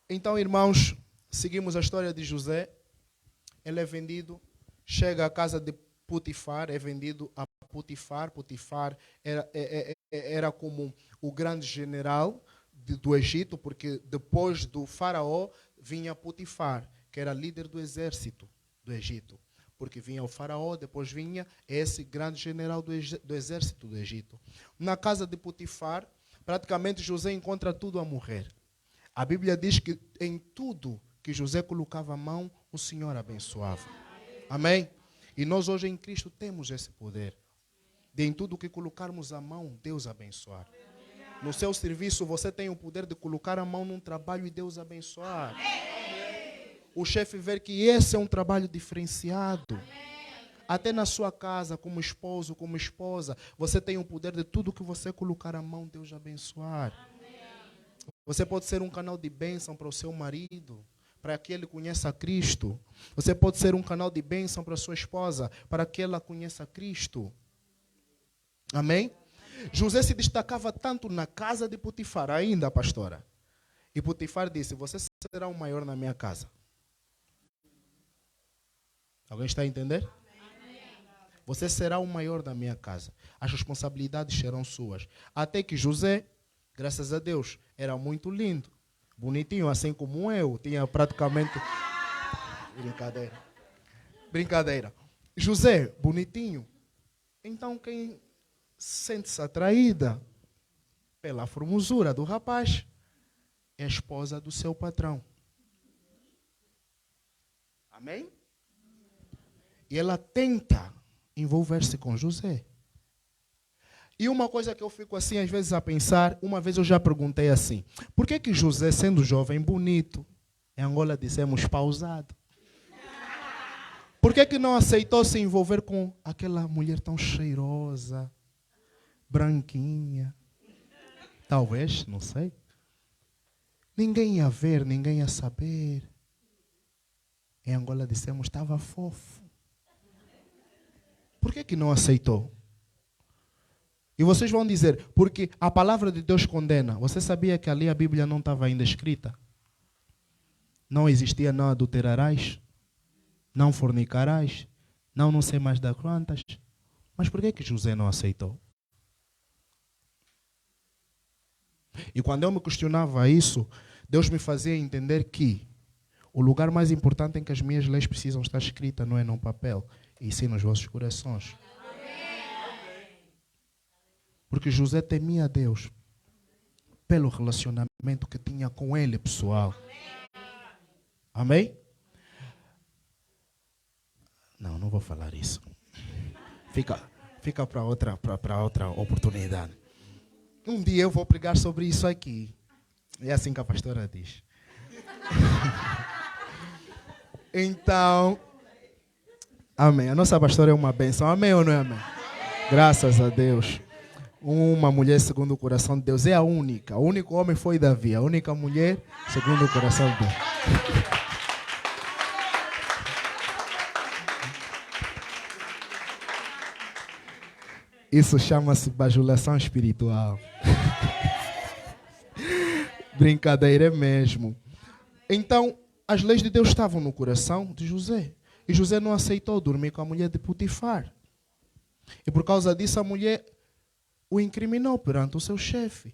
Então, irmãos, seguimos a história de José. Ele é vendido, chega à casa de Potifar, é vendido a Potifar. Potifar era como o grande general do Egito, porque depois do faraó vinha Potifar, que era líder do exército do Egito. Porque vinha o faraó, depois vinha esse grande general do exército do Egito. Na casa de Potifar, praticamente José encontra tudo a morrer. A Bíblia diz que em tudo que José colocava a mão, o Senhor abençoava. Amém? E nós hoje em Cristo temos esse poder. de em tudo que colocarmos a mão, Deus abençoar. No seu serviço, você tem o poder de colocar a mão num trabalho e Deus abençoar. O chefe ver que esse é um trabalho diferenciado. Até na sua casa, como esposo, como esposa, você tem o poder de tudo que você colocar a mão, Deus abençoar. Você pode ser um canal de bênção para o seu marido, para que ele conheça Cristo. Você pode ser um canal de bênção para a sua esposa, para que ela conheça Cristo. Amém? José se destacava tanto na casa de Potifar, ainda, pastora. E Potifar disse: você será o maior na minha casa. Alguém está a entender? Você será o maior da minha casa. As responsabilidades serão suas. Até que José, graças a Deus, era muito lindo, bonitinho, assim como eu. Tinha praticamente... Brincadeira. José, bonitinho. Então quem sente-se atraída pela formosura do rapaz é a esposa do seu patrão. Amém? E ela tenta envolver-se com José. E uma coisa que eu fico assim às vezes a pensar, uma vez eu já perguntei assim: por que José, sendo jovem, bonito, em Angola dissemos pausado, por que não aceitou se envolver com aquela mulher tão cheirosa, branquinha? Talvez, não sei. Ninguém ia ver, ninguém ia saber. Em Angola dissemos estava fofo. Por que não aceitou? E vocês vão dizer, porque a palavra de Deus condena. Você sabia que ali a Bíblia não estava ainda escrita? Não existia não adulterarás, não fornicarás, não sei mais das quantas. Mas por que José não aceitou? E quando eu me questionava isso, Deus me fazia entender que o lugar mais importante em que as minhas leis precisam estar escritas não é no papel, e sim nos vossos corações. Porque José temia a Deus pelo relacionamento que tinha com ele, pessoal. Amém? Não vou falar isso. Fica para outra oportunidade. Um dia eu vou pregar sobre isso aqui. É assim que a pastora diz. Então, amém. A nossa pastora é uma bênção. Amém ou não é amém? Graças a Deus. Uma mulher segundo o coração de Deus. É a única. O único homem foi Davi. A única mulher segundo o coração de Deus. Isso chama-se bajulação espiritual. Brincadeira mesmo. Então, as leis de Deus estavam no coração de José. E José não aceitou dormir com a mulher de Potifar. E por causa disso a mulher o incriminou perante o seu chefe.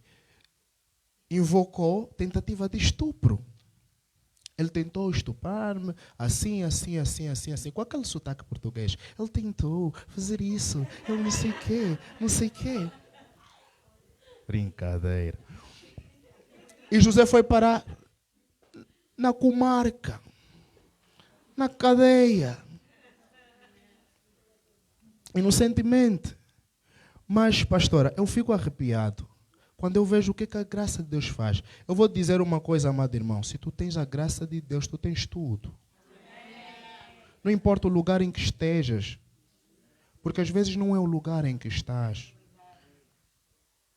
Invocou tentativa de estupro. Ele tentou estuprar-me, assim. Com aquele sotaque português. Ele tentou fazer isso. Ele não sei o quê. Brincadeira. E José foi parar na comarca, na cadeia. Inocentemente. Mas, pastora, eu fico arrepiado quando eu vejo o que a graça de Deus faz. Eu vou dizer uma coisa, amado irmão. Se tu tens a graça de Deus, tu tens tudo. Não importa o lugar em que estejas. Porque às vezes não é o lugar em que estás.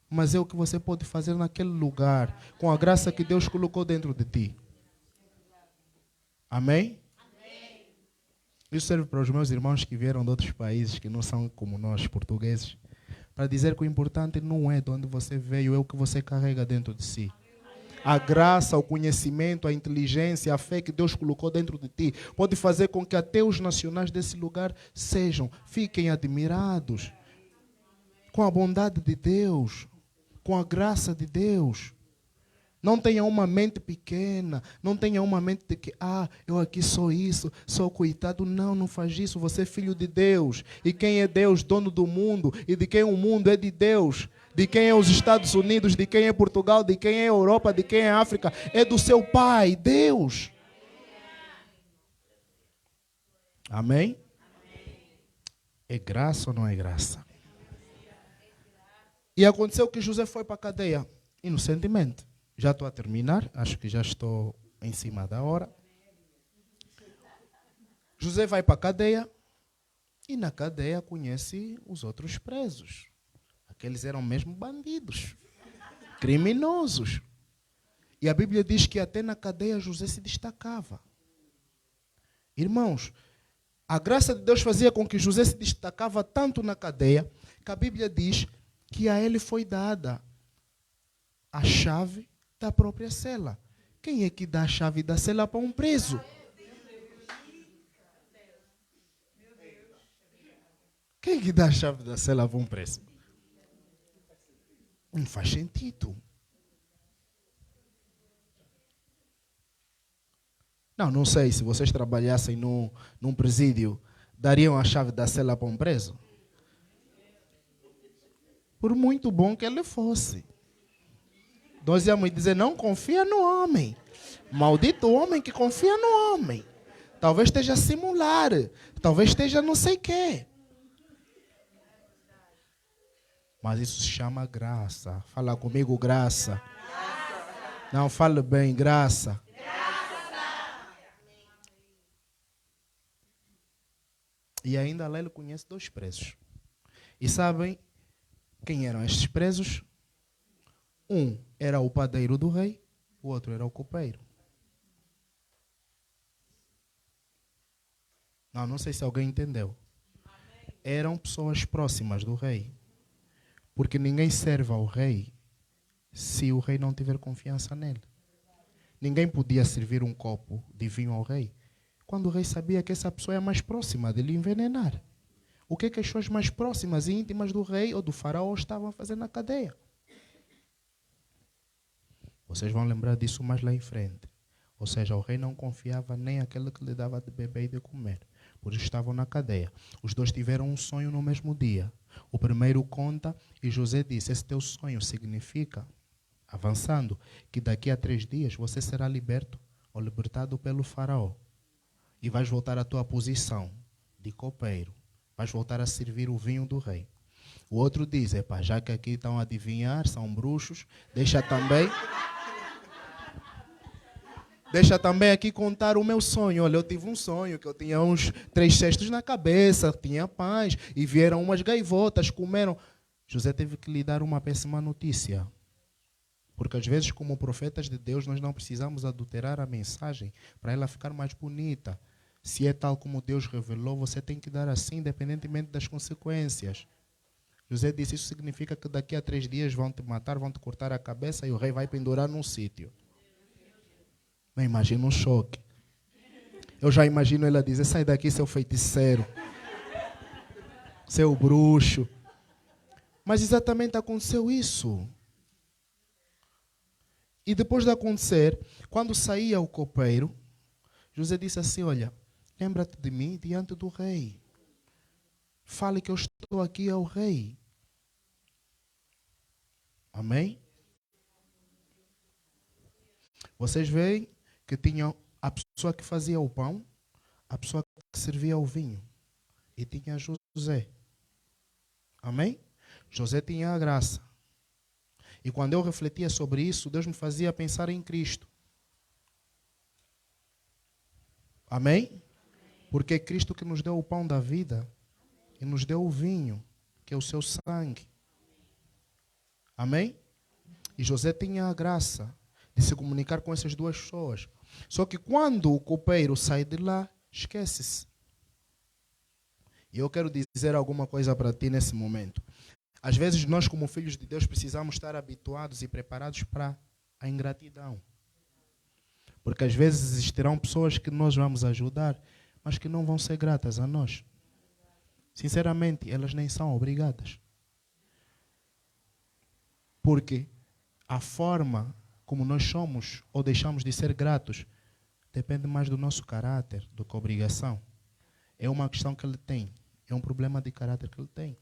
Mas é o que você pode fazer naquele lugar, com a graça que Deus colocou dentro de ti. Amém? Isso serve para os meus irmãos que vieram de outros países, que não são como nós, portugueses. Para dizer que o importante não é de onde você veio, é o que você carrega dentro de si. A graça, o conhecimento, a inteligência, a fé que Deus colocou dentro de ti pode fazer com que até os nacionais desse lugar fiquem admirados com a bondade de Deus, com a graça de Deus. Não tenha uma mente pequena, não tenha uma mente de que, eu aqui sou isso, sou coitado. Não faz isso, você é filho de Deus. E quem é Deus? Dono do mundo. E de quem o mundo é de Deus. De quem é os Estados Unidos, de quem é Portugal, de quem é a Europa, de quem é a África. É do seu Pai, Deus. Amém? É graça ou não é graça? E aconteceu que José foi para a cadeia, inocentemente. Já estou a terminar, acho que já estou em cima da hora. José vai para a cadeia e na cadeia conhece os outros presos. Aqueles eram mesmo bandidos, criminosos. E a Bíblia diz que até na cadeia José se destacava. Irmãos, a graça de Deus fazia com que José se destacava tanto na cadeia, que a Bíblia diz que a ele foi dada a chave da própria cela. Quem é que dá a chave da cela para um preso? Quem é que dá a chave da cela para um preso? Não faz sentido. Não sei, se vocês trabalhassem num presídio, dariam a chave da cela para um preso? Por muito bom que ele fosse. Nós íamos dizer, não confia no homem. Maldito o homem que confia no homem. Talvez esteja a simular. Talvez esteja não sei o quê. Mas isso se chama graça. Fala comigo, graça. Não, fale bem, graça. E ainda lá ele conhece 2 presos. E sabem quem eram estes presos? Um era o padeiro do rei, o outro era o copeiro. Não sei se alguém entendeu. Eram pessoas próximas do rei. Porque ninguém serve ao rei se o rei não tiver confiança nele. Ninguém podia servir um copo de vinho ao rei quando o rei sabia que essa pessoa é mais próxima de lhe envenenar. O que as pessoas mais próximas e íntimas do rei ou do faraó estavam a fazer na cadeia? Vocês vão lembrar disso mais lá em frente. Ou seja, o rei não confiava nem aquele que lhe dava de beber e de comer. Por isso estavam na cadeia. Os 2 tiveram um sonho no mesmo dia. O primeiro conta e José disse, esse teu sonho significa, avançando, que daqui a 3 dias você será liberto ou libertado pelo faraó. E vais voltar à tua posição de copeiro. Vais voltar a servir o vinho do rei. O outro diz, já que aqui estão a adivinhar, são bruxos, deixa também aqui contar o meu sonho. Olha, eu tive um sonho que eu tinha uns 3 cestos na cabeça, tinha pães, e vieram umas gaivotas, comeram. José teve que lhe dar uma péssima notícia. Porque às vezes, como profetas de Deus, nós não precisamos adulterar a mensagem para ela ficar mais bonita. Se é tal como Deus revelou, você tem que dar assim, independentemente das consequências. José disse, isso significa que daqui a 3 dias vão te matar, vão te cortar a cabeça e o rei vai pendurar num sítio. Não imagina um choque. Eu já imagino ela dizer, sai daqui, seu feiticeiro, seu bruxo. Mas exatamente aconteceu isso. E depois de acontecer, quando saía o copeiro, José disse assim, olha, lembra-te de mim diante do rei. Fale que eu estou aqui ao rei. Amém? Vocês veem que tinham a pessoa que fazia o pão, a pessoa que servia o vinho. E tinha José. Amém? José tinha a graça. E quando eu refletia sobre isso, Deus me fazia pensar em Cristo. Amém? Porque é Cristo que nos deu o pão da vida e nos deu o vinho, que é o seu sangue. Amém? E José tinha a graça de se comunicar com essas 2 pessoas. Só que quando o copeiro sai de lá, esquece-se. E eu quero dizer alguma coisa para ti nesse momento. Às vezes nós, como filhos de Deus, precisamos estar habituados e preparados para a ingratidão. Porque às vezes existirão pessoas que nós vamos ajudar, mas que não vão ser gratas a nós. Sinceramente, elas nem são obrigadas. Porque a forma como nós somos ou deixamos de ser gratos depende mais do nosso caráter do que a obrigação. É uma questão que ele tem. É um problema de caráter que ele tem.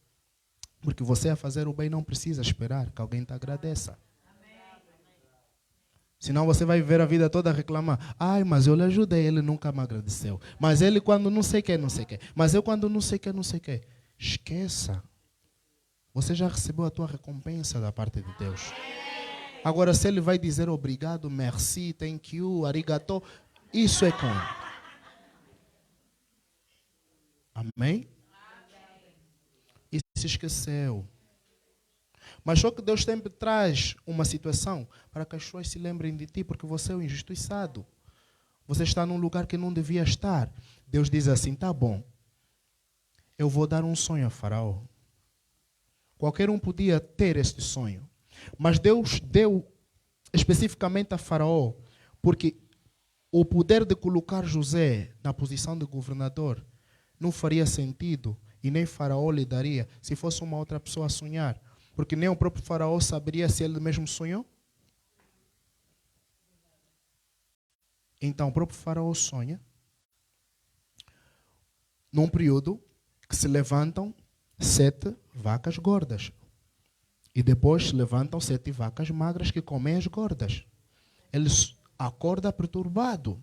Porque você a fazer o bem não precisa esperar que alguém te agradeça. Senão você vai viver a vida toda a reclamar. Ai, mas eu lhe ajudei, ele nunca me agradeceu. Mas ele quando não sei o que, não sei o que. Mas eu quando não sei o que, não sei o que. Esqueça. você já recebeu a tua recompensa da parte de Deus. Agora, se ele vai dizer obrigado, merci, thank you, arigato, isso é com ele. Amém? E se esqueceu. Mas só que Deus sempre traz uma situação para que as pessoas se lembrem de ti, porque você é um injustiçado. Você está num lugar que não devia estar. Deus diz assim, tá bom, eu vou dar um sonho a Faraó. Qualquer um podia ter este sonho. Mas Deus deu especificamente a Faraó, porque o poder de colocar José na posição de governador não faria sentido e nem Faraó lhe daria se fosse uma outra pessoa a sonhar. Porque nem o próprio Faraó saberia se ele mesmo sonhou. Então o próprio Faraó sonha num período que se levantam 7 vacas gordas. E depois se levantam 7 vacas magras que comem as gordas. Ele acorda perturbado,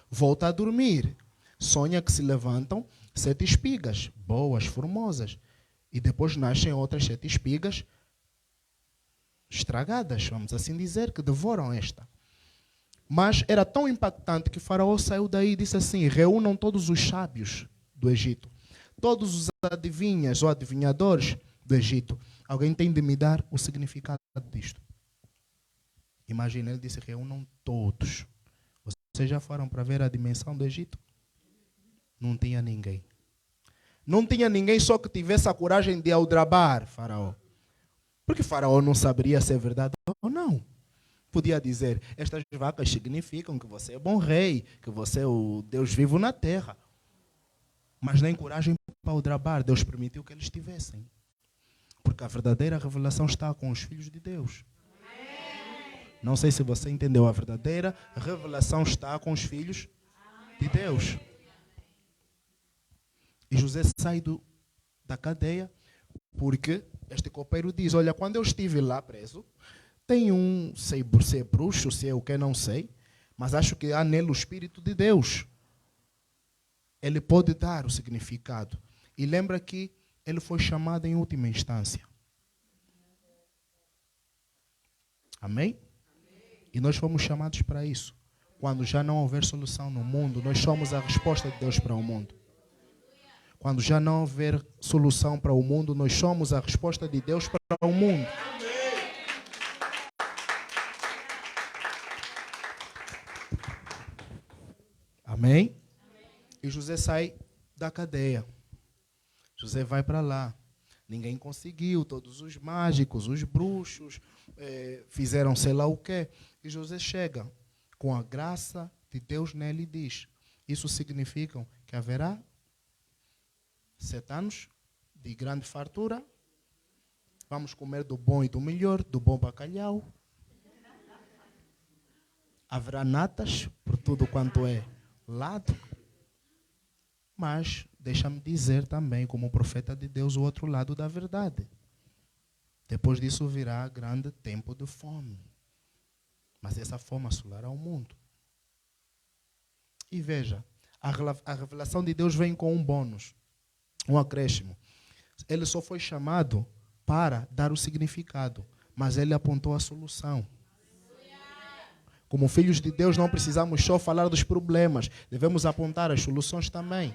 volta a dormir. Sonha que se levantam 7 espigas, boas, formosas. E depois nascem outras 7 espigas estragadas, vamos assim dizer, que devoram esta. Mas era tão impactante que Faraó saiu daí e disse assim, reúnam todos os sábios do Egito, todos os adivinhas ou adivinhadores do Egito. Alguém tem de me dar o significado disto. Imagina, ele disse, reúnam todos. Vocês já foram para ver a dimensão do Egito? Não tinha ninguém. Não tinha ninguém só que tivesse a coragem de aldrabar Faraó. Porque Faraó não saberia se é verdade ou não. Podia dizer, estas vacas significam que você é bom rei, que você é o Deus vivo na terra. Mas nem coragem para aldrabar, Deus permitiu que eles tivessem. Porque a verdadeira revelação está com os filhos de Deus. Não sei se você entendeu, a verdadeira revelação está com os filhos de Deus. E José sai da cadeia porque este copeiro diz, olha, quando eu estive lá preso, tem sei por ser bruxo, se é o que não sei, mas acho que há nele o Espírito de Deus. Ele pode dar o significado. E lembra que ele foi chamado em última instância. Amém? E nós fomos chamados para isso. Quando já não houver solução no mundo, nós somos a resposta de Deus para o mundo. Quando já não houver solução para o mundo, nós somos a resposta de Deus para o mundo. Amém? E José sai da cadeia. José vai para lá. Ninguém conseguiu, todos os mágicos, os bruxos, fizeram sei lá o quê. E José chega com a graça de Deus nele e diz, isso significa que haverá 7 anos de grande fartura. Vamos comer do bom e do melhor, do bom bacalhau. Haverá natas por tudo quanto é lado. Mas deixa-me dizer também, como profeta de Deus, o outro lado da verdade. Depois disso virá grande tempo de fome. Mas essa fome assolará o mundo. E veja, a revelação de Deus vem com um bônus, um acréscimo. Ele só foi chamado para dar o significado, mas ele apontou a solução. Como filhos de Deus, não precisamos só falar dos problemas, devemos apontar as soluções também.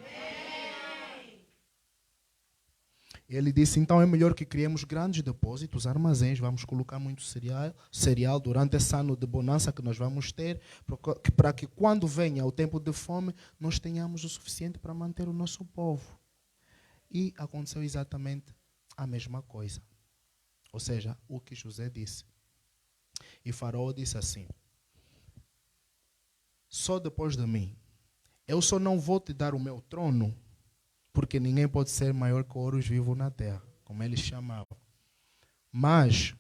Ele disse, então é melhor que criemos grandes depósitos, armazéns, vamos colocar muito cereal durante esse ano de bonança que nós vamos ter, para que quando venha o tempo de fome, nós tenhamos o suficiente para manter o nosso povo. E aconteceu exatamente a mesma coisa. Ou seja, o que José disse. E Faraó disse assim, só depois de mim, eu só não vou te dar o meu trono, porque ninguém pode ser maior que Horus vivo na terra, como eles chamavam. Mas,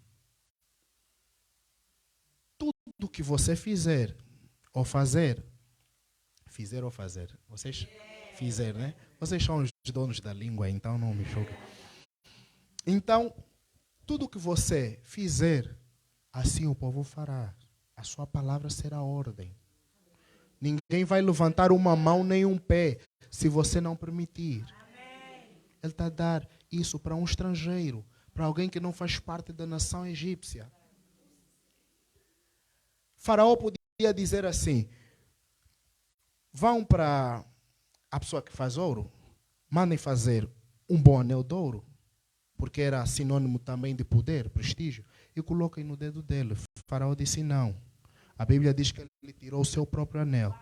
tudo que você fizer ou fazer, vocês fizeram, né? Vocês são os donos da língua, então não me choque. Então, tudo que você fizer, assim o povo fará. A sua palavra será ordem. Ninguém vai levantar uma mão nem um pé se você não permitir. Ele está a dar isso para um estrangeiro, para alguém que não faz parte da nação egípcia. Faraó podia dizer assim: vão para a pessoa que faz ouro, mandem fazer um bom anel de ouro, porque era sinônimo também de poder, prestígio, e coloquem no dedo dele. Faraó disse não. A Bíblia diz que ele tirou o seu próprio anel.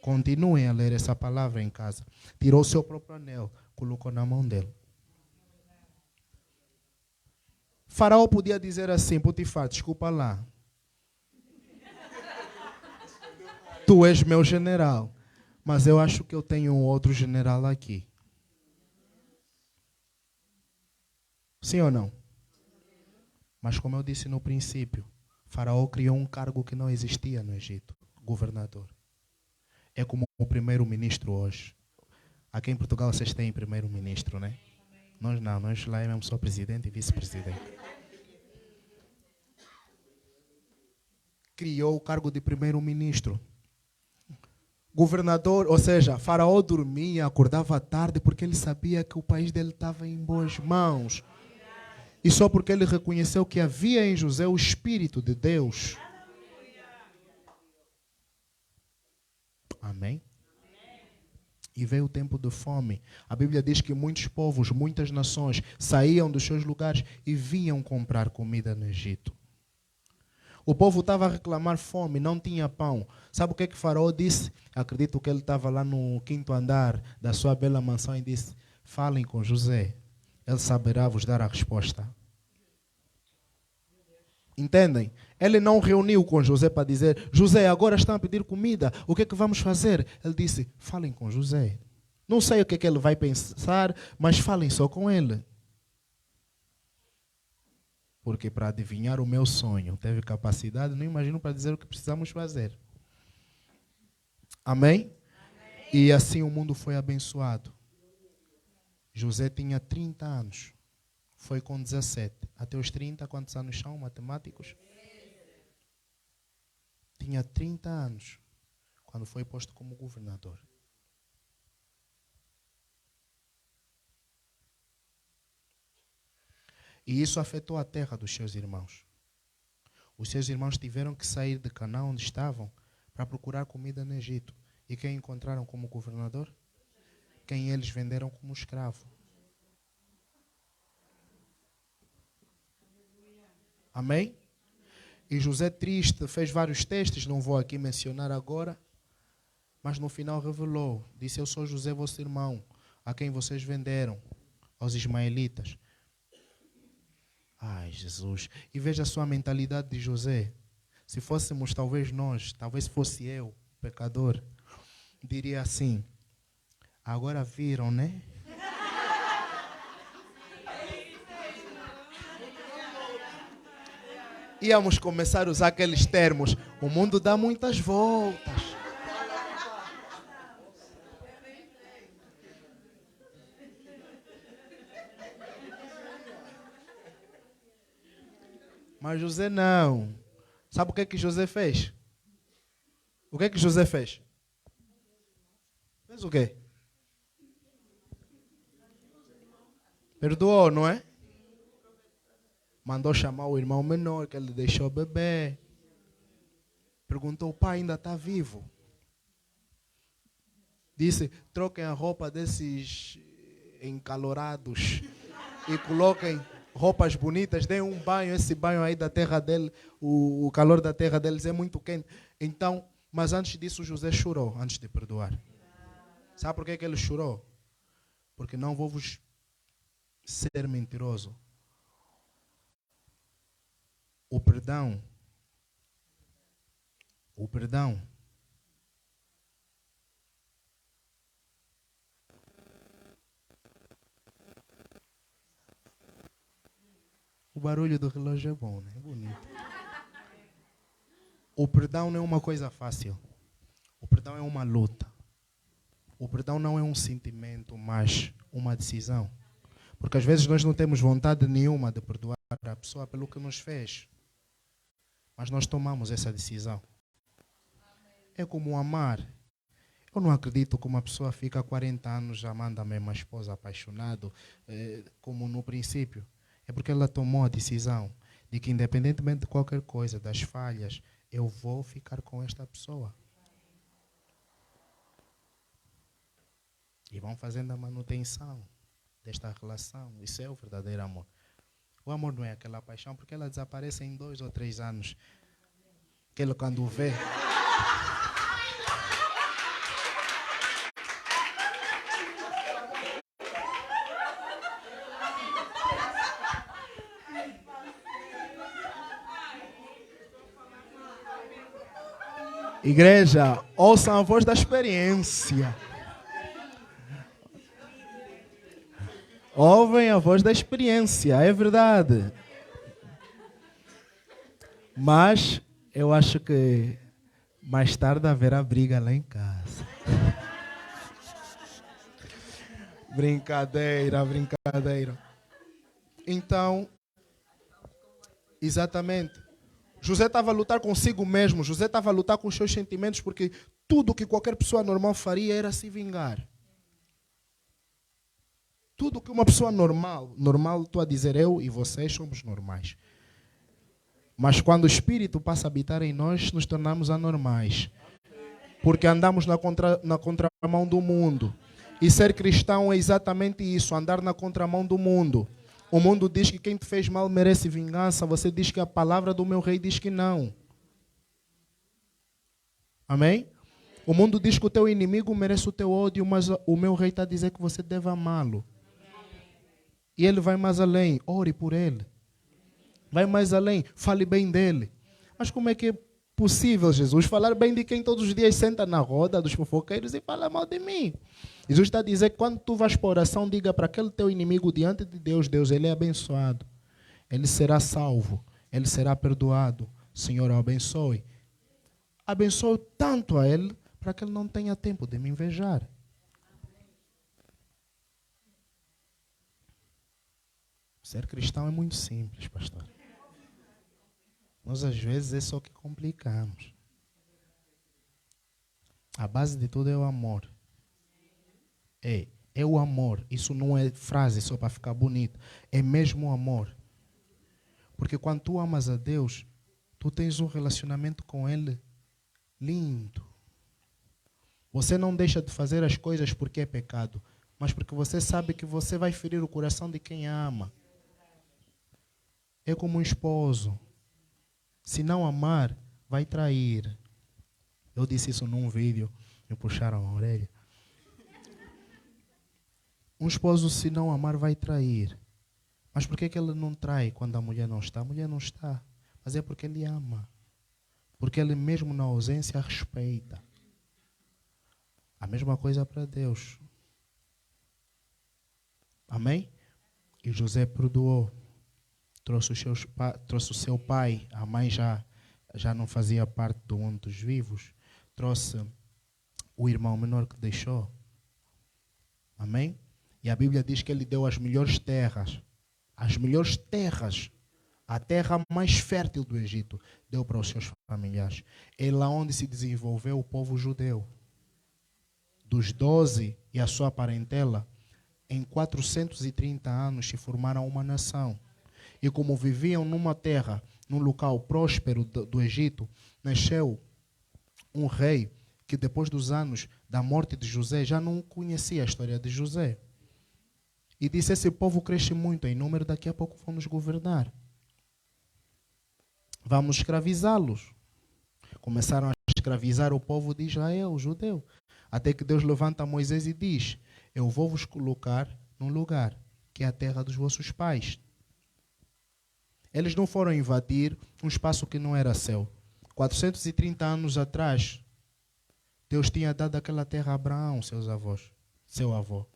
Continuem a ler essa palavra em casa. Tirou o seu próprio anel, colocou na mão dele. Faraó podia dizer assim: Potifar, desculpa lá. Tu és meu general, mas eu acho que eu tenho um outro general aqui. Sim ou não? Mas como eu disse no princípio, Faraó criou um cargo que não existia no Egito, governador. É como o primeiro-ministro hoje. Aqui em Portugal vocês têm primeiro-ministro, né? Nós não, nós lá é mesmo só presidente e vice-presidente. Criou o cargo de primeiro-ministro. Governador, ou seja, Faraó dormia, acordava tarde porque ele sabia que o país dele estava em boas mãos. E só porque ele reconheceu que havia em José o Espírito de Deus. Amém? E veio o tempo de fome. A Bíblia diz que muitos povos, muitas nações saíam dos seus lugares e vinham comprar comida no Egito. O povo estava a reclamar fome, não tinha pão. Sabe o que Faraó disse? Acredito que ele estava lá no 5º andar da sua bela mansão e disse: falem com José, ele saberá vos dar a resposta. Entendem? Ele não reuniu com José para dizer: José, agora estão a pedir comida, o que é que vamos fazer? Ele disse: falem com José. Não sei o que é que ele vai pensar, mas falem só com ele. Porque para adivinhar o meu sonho, teve capacidade, não imagino para dizer o que precisamos fazer. Amém? E assim o mundo foi abençoado. José tinha 30 anos. Foi com 17. Até os 30, quantos anos são, matemáticos? Tinha 30 anos quando foi posto como governador. E isso afetou a terra dos seus irmãos. Os seus irmãos tiveram que sair de Canaã, onde estavam, para procurar comida no Egito. E quem encontraram como governador? Quem eles venderam como escravo. Amém? E José triste fez vários testes, não vou aqui mencionar agora, mas no final revelou, disse: eu sou José, vosso irmão, a quem vocês venderam, aos ismaelitas. Ai, Jesus. E veja a sua mentalidade de José. Se fôssemos talvez nós, talvez fosse eu, pecador, diria assim: agora viram, né? Íamos começar a usar aqueles termos: o mundo dá muitas voltas. Mas José não. Sabe o que José fez? O que José fez? Fez o quê? Perdoou, não é? Mandou chamar o irmão menor que ele deixou beber. Perguntou: o pai ainda está vivo? Disse: troquem a roupa desses encalorados e coloquem roupas bonitas, deem um banho, esse banho aí da terra dele, o calor da terra deles é muito quente. Então, mas antes disso José chorou, antes de perdoar. Sabe por que ele chorou? Porque não vou vos ser mentiroso. O perdão o barulho do relógio é bom, né? É bonito. O perdão não é uma coisa fácil. O perdão é uma luta. O perdão não é um sentimento, mas uma decisão. Porque às vezes nós não temos vontade nenhuma de perdoar a pessoa pelo que nos fez. Mas nós tomamos essa decisão. É como amar. Eu não acredito que uma pessoa fica há 40 anos já manda a mesma esposa apaixonado, como no princípio. É porque ela tomou a decisão de que, independentemente de qualquer coisa, das falhas, eu vou ficar com esta pessoa. E vão fazendo a manutenção desta relação. Isso é o verdadeiro amor. O amor não é aquela paixão, porque ela desaparece em 2 ou 3 anos. Aquele quando vê. Igreja, ouçam a voz da experiência. Ouvem a voz da experiência, é verdade. Mas eu acho que mais tarde haverá briga lá em casa. Brincadeira, brincadeira. Então, exatamente. José estava a lutar consigo mesmo. José estava a lutar com os seus sentimentos, porque tudo que qualquer pessoa normal faria era se vingar. Tudo que uma pessoa normal, estou a dizer eu e vocês somos normais. Mas quando o Espírito passa a habitar em nós, nos tornamos anormais. Porque andamos na contramão do mundo. E ser cristão é exatamente isso, andar na contramão do mundo. O mundo diz que quem te fez mal merece vingança. Você diz que a palavra do meu rei diz que não. Amém? O mundo diz que o teu inimigo merece o teu ódio, mas o meu rei está a dizer que você deve amá-lo. E ele vai mais além. Ore por ele. Vai mais além. Fale bem dele. Mas como é que é possível, Jesus, falar bem de quem todos os dias senta na roda dos fofoqueiros e fala mal de mim? Jesus está a dizer que quando tu vais para a oração, diga para aquele teu inimigo diante de Deus, Deus, ele é abençoado. Ele será salvo. Ele será perdoado. Senhor, o abençoe. Abençoe tanto a ele para que ele não tenha tempo de me invejar. Ser cristão é muito simples, pastor. Nós às vezes é só que complicamos. A base de tudo é o amor. É o amor. Isso não é frase só para ficar bonito. É mesmo o amor. Porque quando tu amas a Deus, tu tens um relacionamento com Ele lindo. Você não deixa de fazer as coisas porque é pecado, mas porque você sabe que você vai ferir o coração de quem ama. É como um esposo. Se não amar, vai trair. Eu disse isso num vídeo, me puxaram a orelha. Um esposo, se não amar, vai trair. Mas por que ele não trai quando a mulher não está? A mulher não está. Mas é porque ele ama. Porque ele mesmo na ausência a respeita. A mesma coisa para Deus. Amém? E José perdoou. Trouxe o seu pai, a mãe já não fazia parte do mundo dos vivos. Trouxe o irmão menor que deixou. Amém? E a Bíblia diz que ele deu as melhores terras. As melhores terras. A terra mais fértil do Egito. Deu para os seus familiares. É lá onde se desenvolveu o povo judeu. Dos 12 e a sua parentela, em 430 anos se formaram uma nação. E como viviam numa terra, num local próspero do Egito, nasceu um rei que depois dos anos da morte de José já não conhecia a história de José. E disse, esse povo cresce muito em número, daqui a pouco vão nos governar. Vamos escravizá-los. Começaram a escravizar o povo de Israel, o judeu. Até que Deus levanta Moisés e diz, eu vou vos colocar num lugar, que é a terra dos vossos pais. Eles não foram invadir um espaço que não era seu. 430 anos atrás, Deus tinha dado aquela terra a Abraão, seu avô.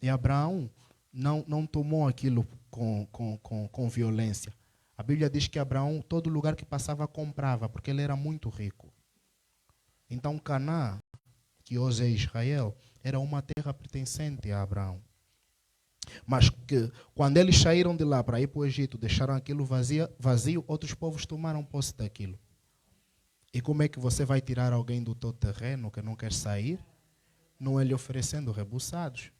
E Abraão não tomou aquilo com violência. A Bíblia diz que Abraão, todo lugar que passava, comprava, porque ele era muito rico. Então Canaã, que hoje é Israel, era uma terra pertencente a Abraão. Mas que quando eles saíram de lá para ir para o Egito, deixaram aquilo vazio, outros povos tomaram posse daquilo. E como é que você vai tirar alguém do teu terreno que não quer sair? Não é lhe oferecendo rebuçados.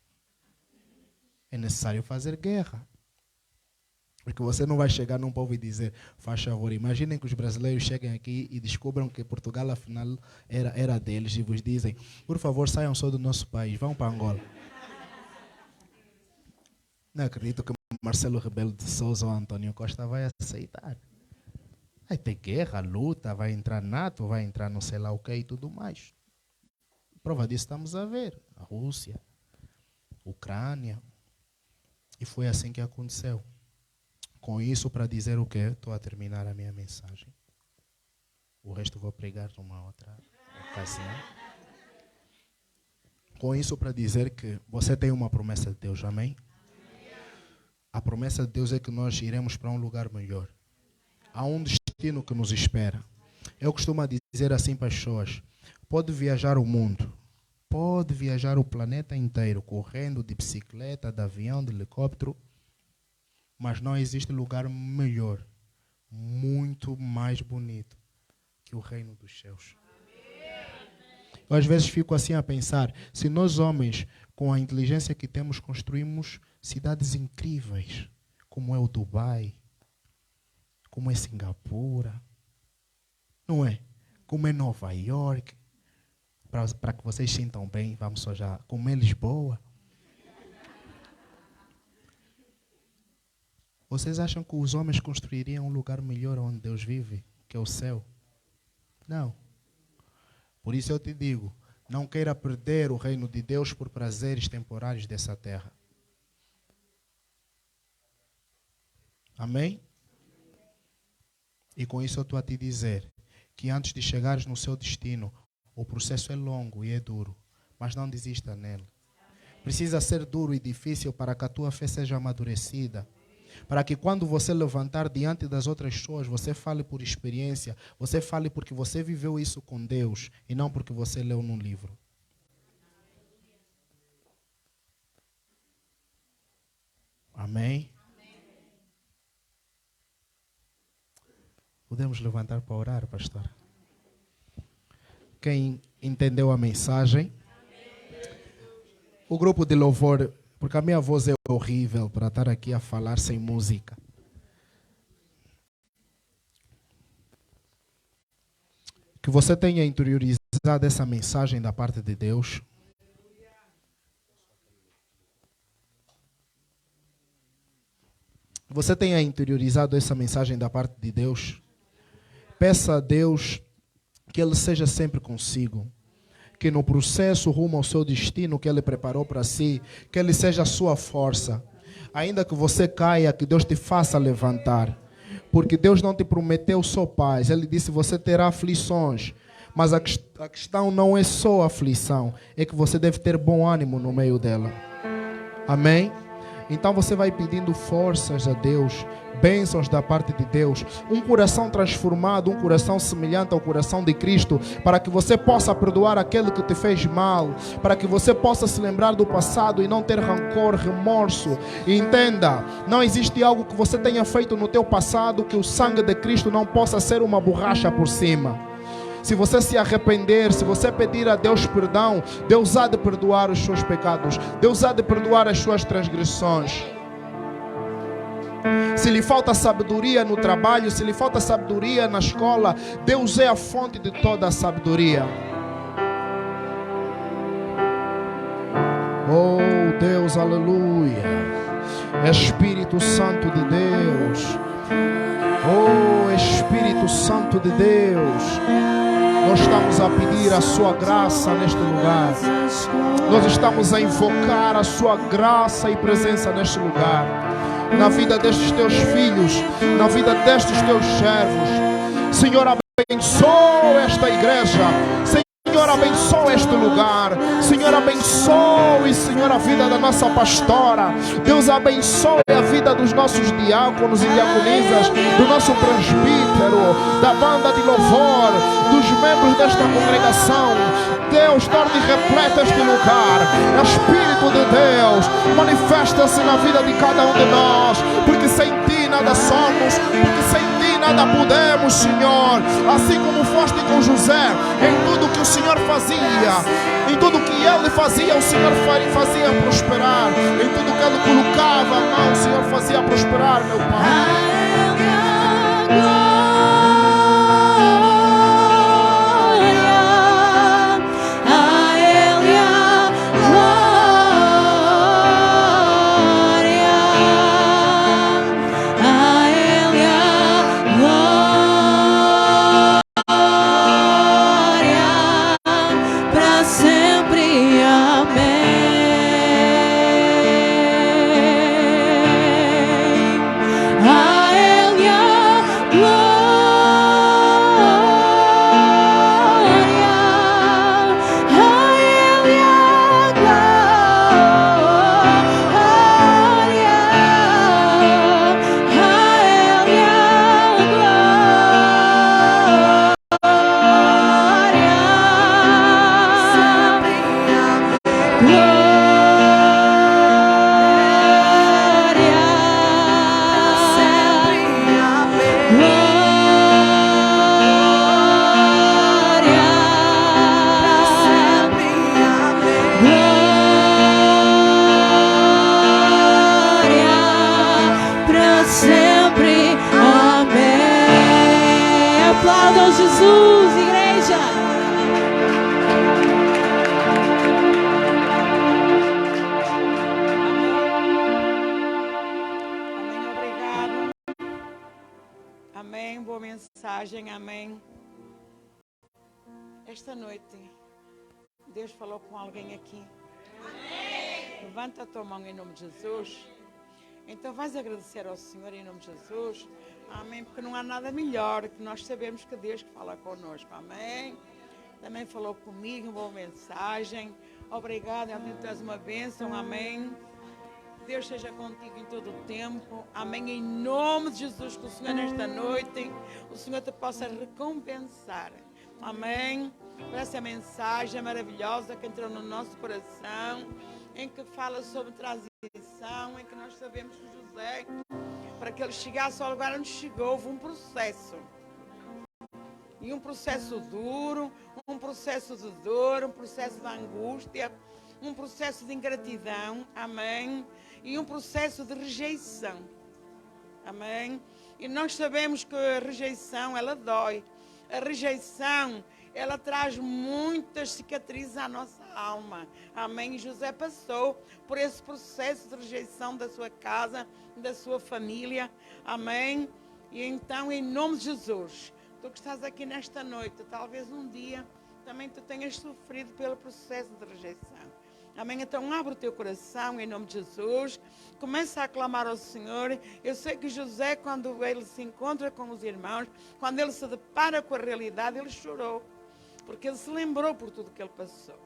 É necessário fazer guerra. Porque você não vai chegar num povo e dizer, faz favor, imaginem que os brasileiros cheguem aqui e descubram que Portugal afinal era deles e vos dizem, por favor, saiam só do nosso país, vão para Angola. Não acredito que Marcelo Rebelo de Sousa ou Antônio Costa vai aceitar. Vai ter guerra, luta, vai entrar NATO, vai entrar não sei lá o que e tudo mais. Prova disso estamos a ver. A Rússia, a Ucrânia. E foi assim que aconteceu. Com isso, para dizer o quê? Estou a terminar a minha mensagem. O resto vou pregar numa outra ocasião. Com isso, para dizer que você tem uma promessa de Deus, amém? A promessa de Deus é que nós iremos para um lugar melhor. Há um destino que nos espera. Eu costumo dizer assim para as pessoas, pode viajar o mundo, pode viajar o planeta inteiro, correndo de bicicleta, de avião, de helicóptero, mas não existe lugar melhor, muito mais bonito que o reino dos céus. Eu às vezes fico assim a pensar, se nós homens, com a inteligência que temos, construímos cidades incríveis, como é o Dubai, como é Singapura, não é? Como é Nova York, para que vocês sintam bem, vamos só já, como é Lisboa. Vocês acham que os homens construiriam um lugar melhor onde Deus vive, que é o céu? Não. Por isso eu te digo, não queira perder o reino de Deus por prazeres temporários dessa terra. Amém? E com isso eu estou a te dizer que antes de chegares no seu destino, o processo é longo e é duro, mas não desista nele. Precisa ser duro e difícil para que a tua fé seja amadurecida. Para que quando você levantar diante das outras pessoas, você fale por experiência, você fale porque você viveu isso com Deus e não porque você leu num livro. Amém? Podemos levantar para orar, pastor? Quem entendeu a mensagem? O grupo de louvor, porque a minha voz é horrível para estar aqui a falar sem música. Que você tenha interiorizado essa mensagem da parte de Deus. Você tenha interiorizado essa mensagem da parte de Deus. Peça a Deus que Ele seja sempre consigo. Que no processo rumo ao seu destino que Ele preparou para si, que Ele seja a sua força. Ainda que você caia, que Deus te faça levantar. Porque Deus não te prometeu só paz. Ele disse, você terá aflições. Mas a questão não é só aflição. É que você deve ter bom ânimo no meio dela. Amém? Então você vai pedindo forças a Deus, bênçãos da parte de Deus, um coração transformado, um coração semelhante ao coração de Cristo, para que você possa perdoar aquele que te fez mal, para que você possa se lembrar do passado e não ter rancor, remorso. E entenda, não existe algo que você tenha feito no teu passado que o sangue de Cristo não possa ser uma borracha por cima. Se você se arrepender, se você pedir a Deus perdão, Deus há de perdoar os seus pecados. Deus há de perdoar as suas transgressões. Se lhe falta sabedoria no trabalho, se lhe falta sabedoria na escola, Deus é a fonte de toda a sabedoria. Oh Deus, aleluia. Espírito Santo de Deus. Oh Espírito Santo de Deus. Nós estamos a pedir a sua graça neste lugar. Nós estamos a invocar a sua graça e presença neste lugar. Na vida destes teus filhos, na vida destes teus servos. Senhor, abençoa esta igreja. Senhor, abençoa este lugar. Senhor, abençoe, Senhor, a vida da nossa pastora. Deus, abençoe a vida dos nossos diáconos e diaconisas, do nosso presbítero, da banda de louvor, dos membros desta congregação. Deus, torne repleto este lugar. Espírito de Deus, manifesta-se na vida de cada um de nós, porque sem Ti nada somos, porque sem Ti nada nada podemos, Senhor. Assim como foste com José, em tudo que o Senhor fazia, em tudo que ele fazia, o Senhor fazia prosperar. Em tudo que ele colocava a mão, o Senhor fazia prosperar, meu Pai. Amém. Esta noite, Deus falou com alguém aqui. Amém. Levanta a tua mão em nome de Jesus. Então vais agradecer ao Senhor em nome de Jesus. Amém. Porque não há nada melhor que nós sabemos que Deus fala conosco. Amém. Também falou comigo, uma boa mensagem. Obrigado, tu és uma bênção. Amém. Deus seja contigo em todo o tempo. Amém. Em nome de Jesus, que o Senhor nesta noite, o Senhor te possa recompensar. Amém. Por essa mensagem maravilhosa que entrou no nosso coração, em que fala sobre transição, em que nós sabemos que José, para que ele chegasse ao lugar onde chegou, houve um processo. E um processo duro, um processo de dor, um processo de angústia, um processo de ingratidão. Amém. E um processo de rejeição. Amém? E nós sabemos que a rejeição, ela dói. A rejeição, ela traz muitas cicatrizes à nossa alma. Amém? E José passou por esse processo de rejeição da sua casa, da sua família. Amém? E então, em nome de Jesus, tu que estás aqui nesta noite, talvez um dia também tu tenhas sofrido pelo processo de rejeição. Amém? Então abre o teu coração em nome de Jesus. Começa a clamar ao Senhor. Eu sei que José, quando ele se encontra com os irmãos, quando ele se depara com a realidade, ele chorou. Porque ele se lembrou por tudo que ele passou.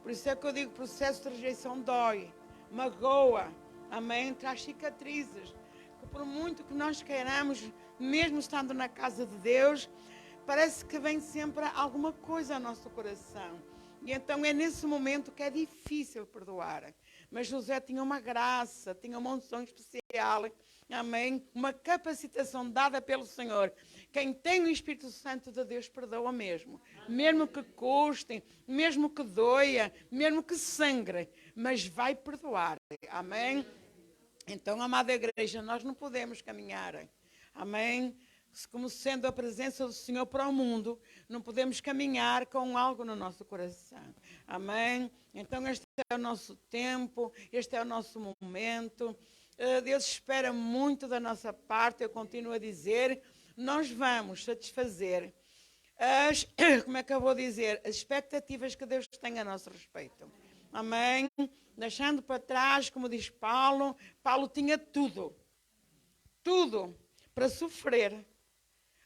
Por isso é que eu digo, o processo de rejeição dói, magoa. Amém? Traz cicatrizes. Que por muito que nós queiramos, mesmo estando na casa de Deus, parece que vem sempre alguma coisa ao nosso coração. E então é nesse momento que é difícil perdoar. Mas José tinha uma graça, tinha uma unção especial. Amém? Uma capacitação dada pelo Senhor. Quem tem o Espírito Santo de Deus perdoa mesmo. Mesmo que custe, mesmo que doia, mesmo que sangre. Mas vai perdoar. Amém? Então, amada igreja, nós não podemos caminhar. Amém? Como sendo a presença do Senhor para o mundo, não podemos caminhar com algo no nosso coração. Amém? Então este é o nosso tempo, este é o nosso momento. Deus espera muito da nossa parte, eu continuo a dizer, nós vamos satisfazer como é que eu vou dizer, as expectativas que Deus tem a nosso respeito. Amém? Deixando para trás, como diz Paulo, Paulo tinha tudo para sofrer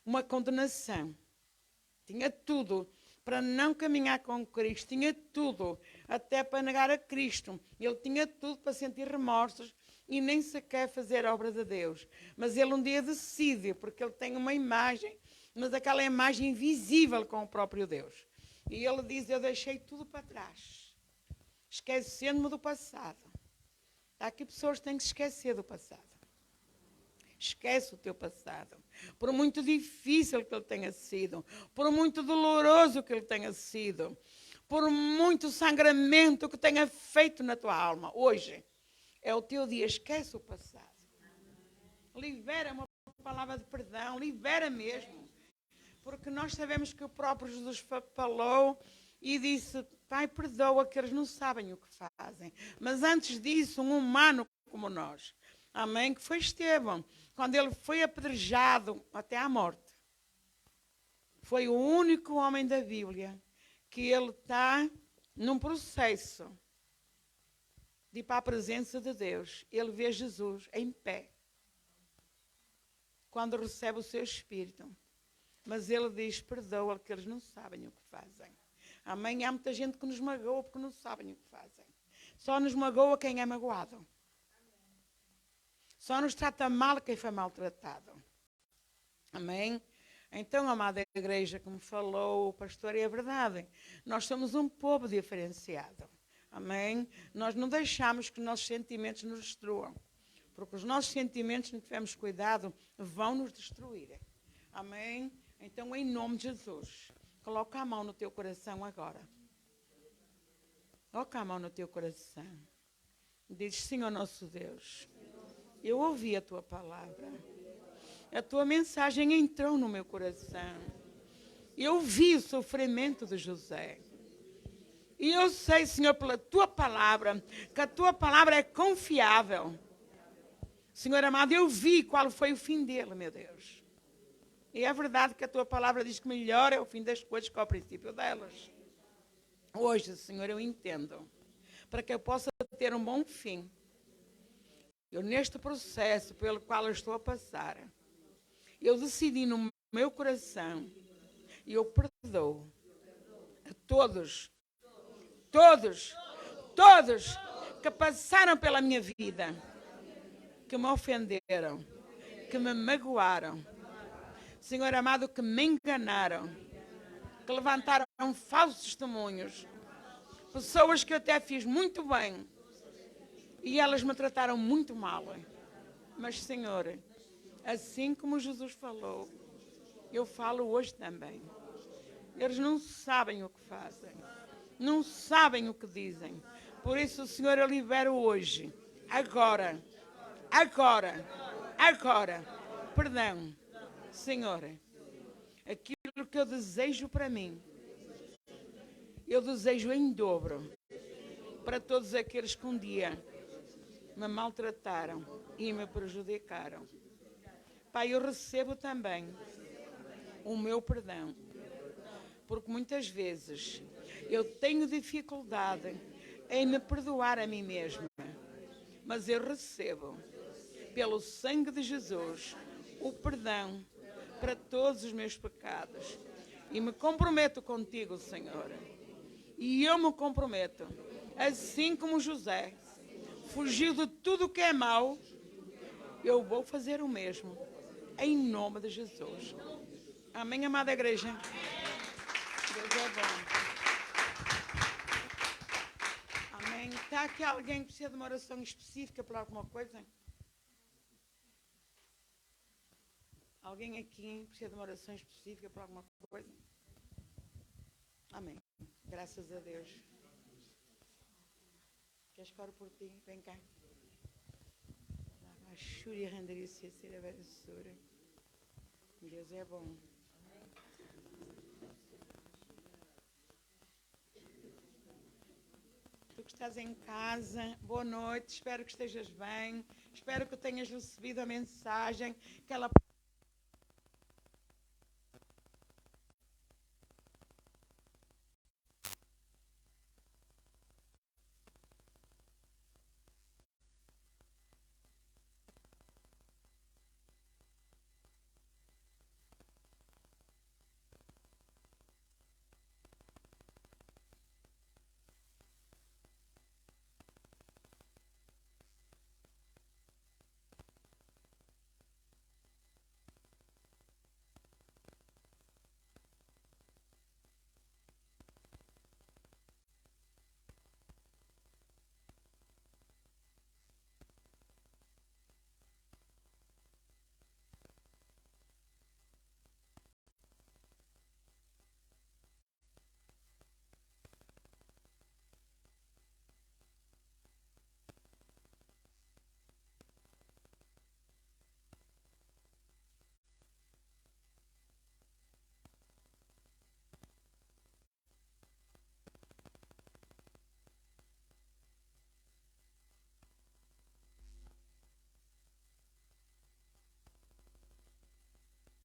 uma condenação. Tinha tudo para não caminhar com Cristo. Tinha tudo até para negar a Cristo. Ele tinha tudo para sentir remorsos e nem sequer fazer a obra de Deus. Mas ele um dia decide, porque ele tem uma imagem, mas aquela imagem invisível com o próprio Deus. E ele diz, eu deixei tudo para trás, esquecendo-me do passado. Há aqui pessoas que têm que se esquecer do passado. Esquece o teu passado. Por muito difícil que ele tenha sido, por muito doloroso que ele tenha sido, por muito sangramento que tenha feito na tua alma, hoje é o teu dia. Esquece o passado. Libera uma palavra de perdão, libera mesmo. Porque nós sabemos que o próprio Jesus falou e disse: Pai, perdoa que eles não sabem o que fazem. Mas antes disso, um humano como nós, amém, que foi Estevão, quando ele foi apedrejado até à morte, foi o único homem da Bíblia que ele está num processo de ir para a presença de Deus. Ele vê Jesus em pé, quando recebe o seu Espírito. Mas ele diz: perdoa que eles não sabem o que fazem. Amém? Há muita gente que nos magoa porque não sabem o que fazem. Só nos magoa quem é magoado. Só nos trata mal quem foi maltratado. Amém? Então, amada igreja, como falou o pastor, é a verdade. Nós somos um povo diferenciado. Amém? Nós não deixamos que os nossos sentimentos nos destruam. Porque os nossos sentimentos, se não tivermos cuidado, vão nos destruir. Amém? Então, em nome de Jesus, coloca a mão no teu coração agora. Coloca a mão no teu coração. Diz: Senhor nosso Deus, eu ouvi a tua palavra. A tua mensagem entrou no meu coração. Eu vi o sofrimento de José. E eu sei, Senhor, pela tua palavra, que a tua palavra é confiável. Senhor amado, eu vi qual foi o fim dele, meu Deus. E é verdade que a tua palavra diz que melhor é o fim das coisas que é o princípio delas. Hoje, Senhor, eu entendo. Para que eu possa ter um bom fim. Eu, neste processo pelo qual eu estou a passar, eu decidi no meu coração, e eu perdoo a todos que passaram pela minha vida, que me ofenderam, que me magoaram, Senhor amado, que me enganaram, que levantaram falsos testemunhos, pessoas que eu até fiz muito bem e elas me trataram muito mal. Mas, Senhor, assim como Jesus falou, eu falo hoje também. Eles não sabem o que fazem, não sabem o que dizem. Por isso, Senhor, eu libero hoje, agora, perdão, Senhor, aquilo que eu desejo para mim, eu desejo em dobro para todos aqueles que um dia me maltrataram e me prejudicaram. Pai, eu recebo também o meu perdão, porque muitas vezes eu tenho dificuldade em me perdoar a mim mesma, mas eu recebo, pelo sangue de Jesus, o perdão para todos os meus pecados. E me comprometo contigo, Senhor. E eu me comprometo, assim como José fugiu de tudo que é mau, eu vou fazer o mesmo, em nome de Jesus. Amém, amada igreja? Deus é bom. Amém. Está aqui alguém que precisa de uma oração específica por alguma coisa? Alguém aqui precisa de uma oração específica por alguma coisa? Amém. Graças a Deus. Queres que ore por ti? Vem cá. Deus é bom. Tu que estás em casa, boa noite. Espero que estejas bem. Espero que tenhas recebido a mensagem, que ela